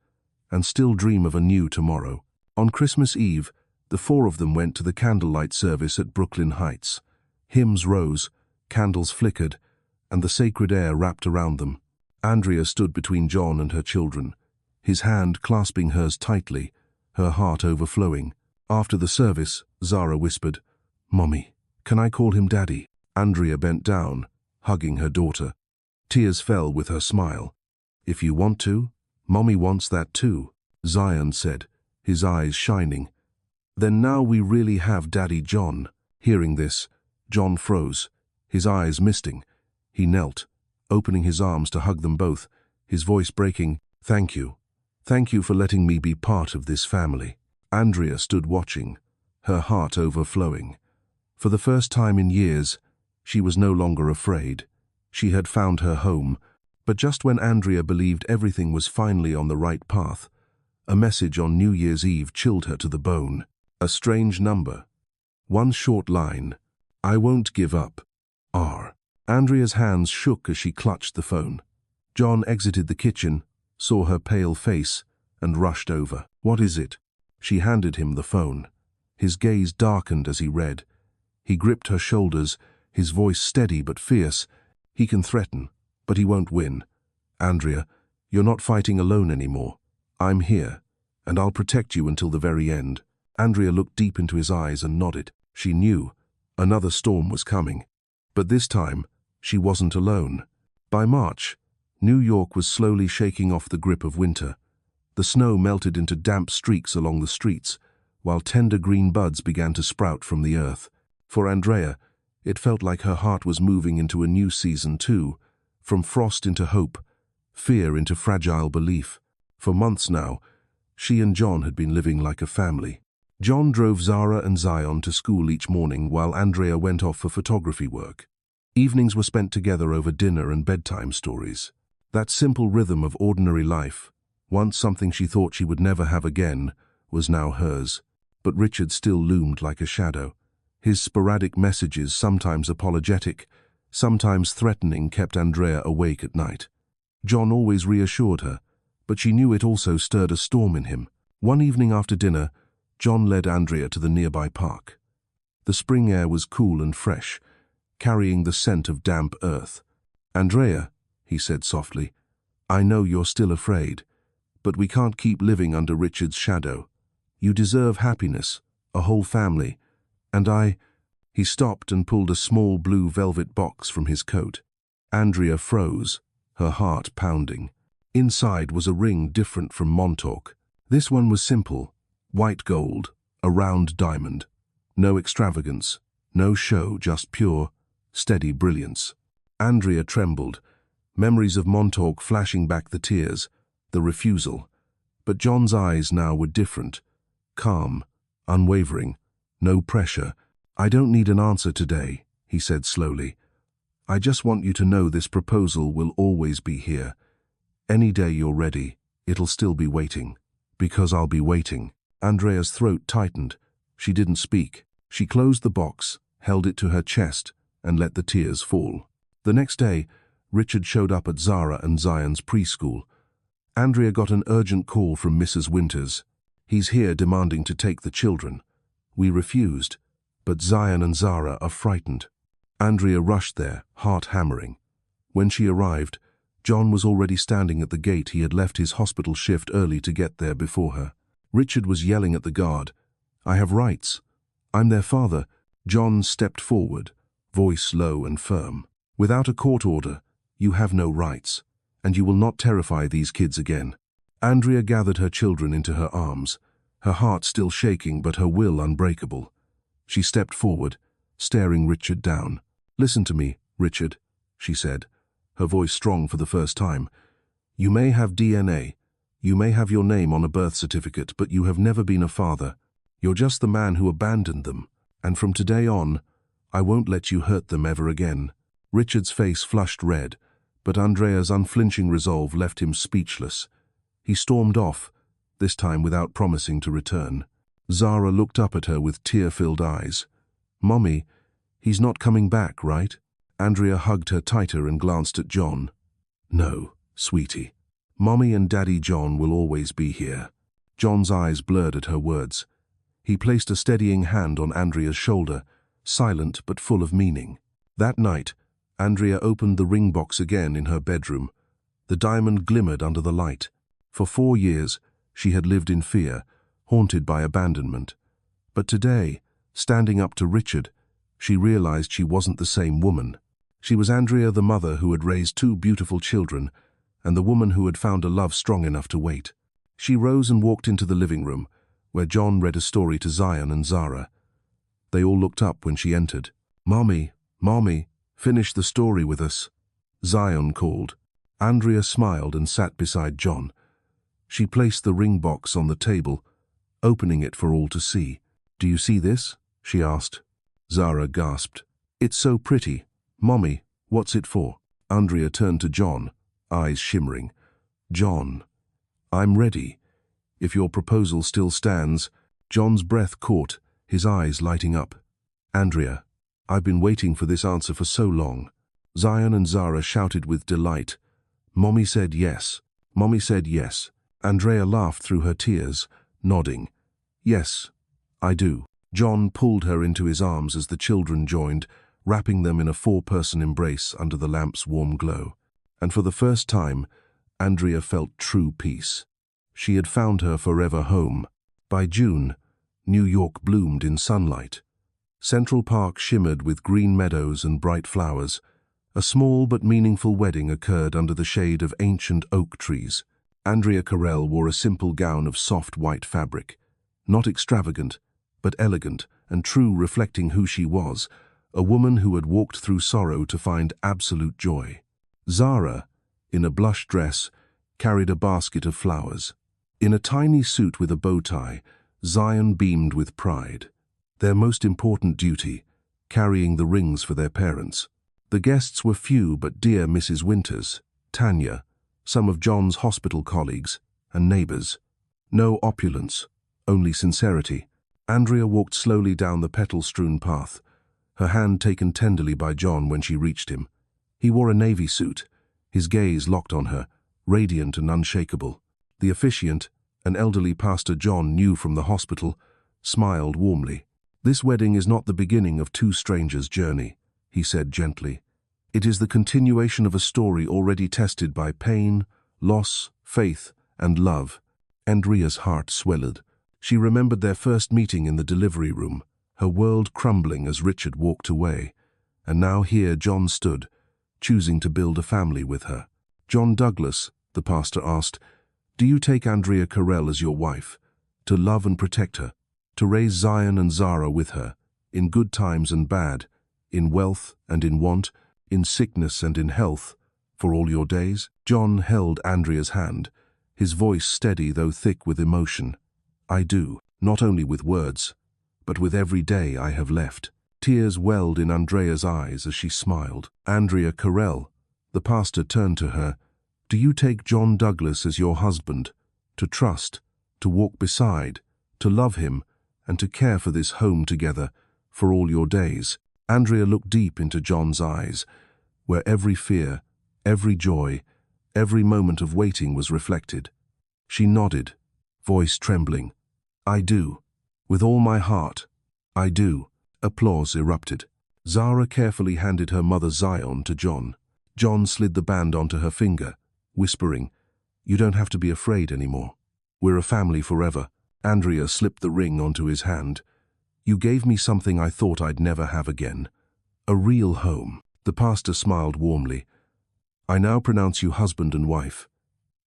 Speaker 1: and still dream of a new tomorrow. On Christmas Eve, the 4 of them went to the candlelight service at Brooklyn Heights. Hymns rose, candles flickered, and the sacred air wrapped around them. Andrea stood between John and her children, his hand clasping hers tightly, her heart overflowing. After the service, Zara whispered, "Mommy, can I call him Daddy?" Andrea bent down, hugging her daughter. Tears fell with her smile. "If you want to, Mommy wants that too," Zion said, his eyes shining. "Then now we really have Daddy John." Hearing this, John froze, his eyes misting. He knelt, opening his arms to hug them both, his voice breaking, "Thank you. Thank you for letting me be part of this family." Andrea stood watching, her heart overflowing. For the first time in years, she was no longer afraid. She had found her home, but just when Andrea believed everything was finally on the right path, a message on New Year's Eve chilled her to the bone. A strange number. One short line, "I won't give up. R." Andrea's hands shook as she clutched the phone. John exited the kitchen, saw her pale face, and rushed over. "What is it?" She handed him the phone. His gaze darkened as he read. He gripped her shoulders, his voice steady but fierce. "He can threaten, but he won't win. Andrea, you're not fighting alone anymore. I'm here, and I'll protect you until the very end." Andrea looked deep into his eyes and nodded. She knew another storm was coming. But this time, she wasn't alone. By March, New York was slowly shaking off the grip of winter. The snow melted into damp streaks along the streets, while tender green buds began to sprout from the earth. For Andrea, it felt like her heart was moving into a new season too, from frost into hope, fear into fragile belief. For months now, she and John had been living like a family. John drove Zara and Zion to school each morning while Andrea went off for photography work. Evenings were spent together over dinner and bedtime stories. That simple rhythm of ordinary life, once something she thought she would never have again, was now hers. But Richard still loomed like a shadow. His sporadic messages, sometimes apologetic, sometimes threatening, kept Andrea awake at night. John always reassured her, but she knew it also stirred a storm in him. One evening after dinner, John led Andrea to the nearby park. The spring air was cool and fresh, carrying the scent of damp earth. "Andrea," he said softly, "I know you're still afraid, but we can't keep living under Richard's shadow. You deserve happiness, a whole family, and I—" He stopped and pulled a small blue velvet box from his coat. Andrea froze, her heart pounding. Inside was a ring different from Montauk. This one was simple, white gold, a round diamond. No extravagance, no show, just pure, steady brilliance. Andrea trembled, memories of Montauk flashing back the tears, the refusal. But John's eyes now were different, calm, unwavering, no pressure. "I don't need an answer today," he said slowly. "I just want you to know this proposal will always be here. Any day you're ready, it'll still be waiting. Because I'll be waiting." Andrea's throat tightened. She didn't speak. She closed the box, held it to her chest, and let the tears fall. The next day, Richard showed up at Zara and Zion's preschool. Andrea got an urgent call from Mrs. Winters. "He's here demanding to take the children. We refused, but Zion and Zara are frightened." Andrea rushed there, heart hammering. When she arrived, John was already standing at the gate. He had left his hospital shift early to get there before her. Richard was yelling at the guard, "I have rights. I'm their father." John stepped forward, voice low and firm. "Without a court order, you have no rights, and you will not terrify these kids again." Andrea gathered her children into her arms, her heart still shaking but her will unbreakable. She stepped forward, staring Richard down. "Listen to me, Richard," she said, her voice strong for the first time. "You may have DNA, you may have your name on a birth certificate, but you have never been a father. You're just the man who abandoned them, and from today on, I won't let you hurt them ever again." Richard's face flushed red, but Andrea's unflinching resolve left him speechless. He stormed off, this time without promising to return. Zara looked up at her with tear-filled eyes. "Mommy, he's not coming back, right?" Andrea hugged her tighter and glanced at John. "No, sweetie. Mommy and Daddy John will always be here." John's eyes blurred at her words. He placed a steadying hand on Andrea's shoulder, silent but full of meaning. That night, Andrea opened the ring box again in her bedroom. The diamond glimmered under the light. For 4 years, she had lived in fear, haunted by abandonment. But today, standing up to Richard, she realized she wasn't the same woman. She was Andrea, the mother who had raised 2 beautiful children, and the woman who had found a love strong enough to wait. She rose and walked into the living room, where John read a story to Zion and Zara. They all looked up when she entered. "Mommy, Mommy, finish the story with us," Zion called. Andrea smiled and sat beside John. She placed the ring box on the table, opening it for all to see. "Do you see this?" she asked. Zara gasped. "It's so pretty. Mommy, what's it for?" Andrea turned to John, eyes shimmering. "John, I'm ready. If your proposal still stands." John's breath caught, his eyes lighting up. "Andrea, I've been waiting for this answer for so long." Zion and Zara shouted with delight. "Mommy said yes. Mommy said yes." Andrea laughed through her tears, nodding. "Yes, I do." John pulled her into his arms as the children joined, wrapping them in a 4-person embrace under the lamp's warm glow. And for the first time, Andrea felt true peace. She had found her forever home. By June, New York bloomed in sunlight. Central Park shimmered with green meadows and bright flowers. A small but meaningful wedding occurred under the shade of ancient oak trees. Andrea Carell wore a simple gown of soft white fabric, not extravagant, but elegant and true, reflecting who she was, a woman who had walked through sorrow to find absolute joy. Zara, in a blush dress, carried a basket of flowers. In a tiny suit with a bow tie, Zion beamed with pride. Their most important duty, carrying the rings for their parents. The guests were few but dear Mrs. Winters, Tanya, some of John's hospital colleagues, and neighbors. No opulence, only sincerity. Andrea walked slowly down the petal-strewn path, her hand taken tenderly by John when she reached him. He wore a navy suit, his gaze locked on her, radiant and unshakable. The officiant, an elderly pastor John knew from the hospital, smiled warmly. "This wedding is not the beginning of two strangers' journey," he said gently. "It is the continuation of a story already tested by pain, loss, faith, and love." Andrea's heart swelled. She remembered their first meeting in the delivery room, her world crumbling as Richard walked away. And now here John stood, choosing to build a family with her. "John Douglas," the pastor asked, "do you take Andrea Carell as your wife, to love and protect her, to raise Zion and Zara with her, in good times and bad, in wealth and in want, in sickness and in health, for all your days?" John held Andrea's hand, his voice steady though thick with emotion. "I do, not only with words, but with every day I have left." Tears welled in Andrea's eyes as she smiled. "Andrea Carell," the pastor turned to her, "do you take John Douglas as your husband, to trust, to walk beside, to love him, and to care for this home together for all your days?" Andrea looked deep into John's eyes, where every fear, every joy, every moment of waiting was reflected. She nodded, voice trembling. "I do. With all my heart, I do." Applause erupted. Zara carefully handed her mother Zion to John. John slid the band onto her finger, whispering, "You don't have to be afraid anymore. We're a family forever." Andrea slipped the ring onto his hand. "You gave me something I thought I'd never have again. A real home." The pastor smiled warmly. "I now pronounce you husband and wife.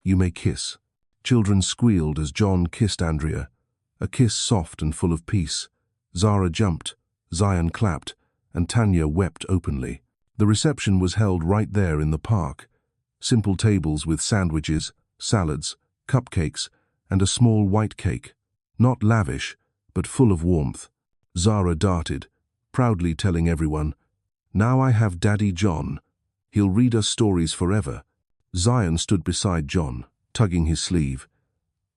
Speaker 1: You may kiss." Children squealed as John kissed Andrea, a kiss soft and full of peace. Zara jumped, Zion clapped, and Tanya wept openly. The reception was held right there in the park. Simple tables with sandwiches, salads, cupcakes, and a small white cake. Not lavish, but full of warmth. Zara darted, proudly telling everyone, "Now I have Daddy John. He'll read us stories forever." Zion stood beside John, tugging his sleeve.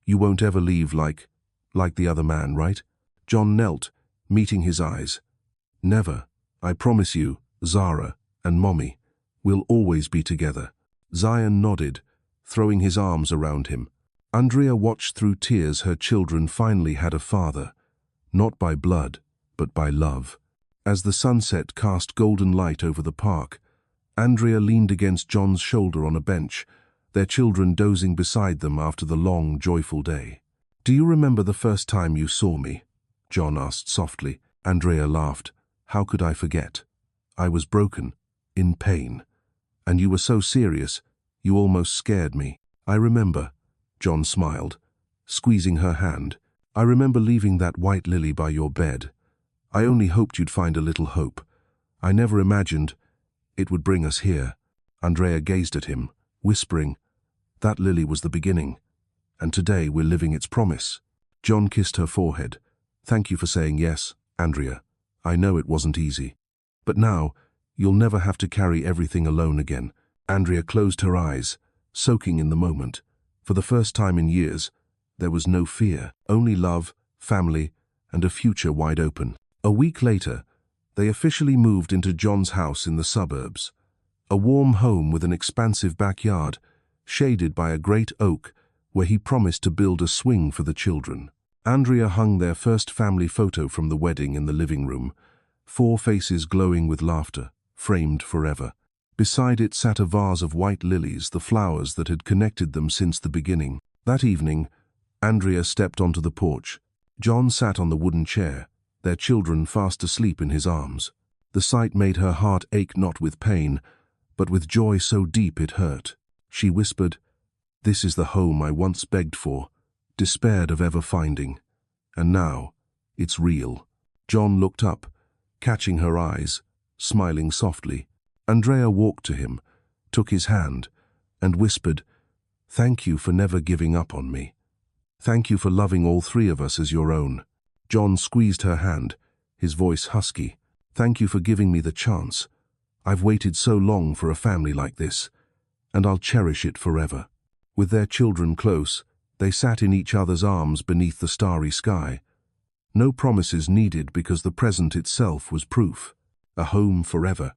Speaker 1: "You won't ever leave like the other man, right?" John knelt, meeting his eyes. "Never. I promise you, Zara and Mommy, we'll always be together." Zion nodded, throwing his arms around him. Andrea watched through tears her children finally had a father, not by blood, but by love. As the sunset cast golden light over the park, Andrea leaned against John's shoulder on a bench, their children dozing beside them after the long, joyful day. "Do you remember the first time you saw me?" John asked softly. Andrea laughed. "How could I forget? I was broken, in pain. And you were so serious, you almost scared me." "I remember," John smiled, squeezing her hand. "I remember leaving that white lily by your bed. I only hoped you'd find a little hope. I never imagined it would bring us here." Andrea gazed at him, whispering, "That lily was the beginning, and today we're living its promise." John kissed her forehead. "Thank you for saying yes, Andrea. I know it wasn't easy. But now, you'll never have to carry everything alone again." Andrea closed her eyes, soaking in the moment. For the first time in years, there was no fear, only love, family, and a future wide open. A week later, they officially moved into John's house in the suburbs. A warm home with an expansive backyard, shaded by a great oak, where he promised to build a swing for the children. Andrea hung their first family photo from the wedding in the living room, 4 faces glowing with laughter, framed forever. Beside it sat a vase of white lilies, the flowers that had connected them since the beginning. That evening, Andrea stepped onto the porch. John sat on the wooden chair, their children fast asleep in his arms. The sight made her heart ache not with pain, but with joy so deep it hurt. She whispered, "This is the home I once begged for, despaired of ever finding. And now, it's real." John looked up, catching her eyes, smiling softly. Andrea walked to him, took his hand, and whispered, "Thank you for never giving up on me. Thank you for loving all 3 of us as your own." John squeezed her hand, his voice husky. "Thank you for giving me the chance. I've waited so long for a family like this, and I'll cherish it forever." With their children close, they sat in each other's arms beneath the starry sky. No promises needed because the present itself was proof. A home forever.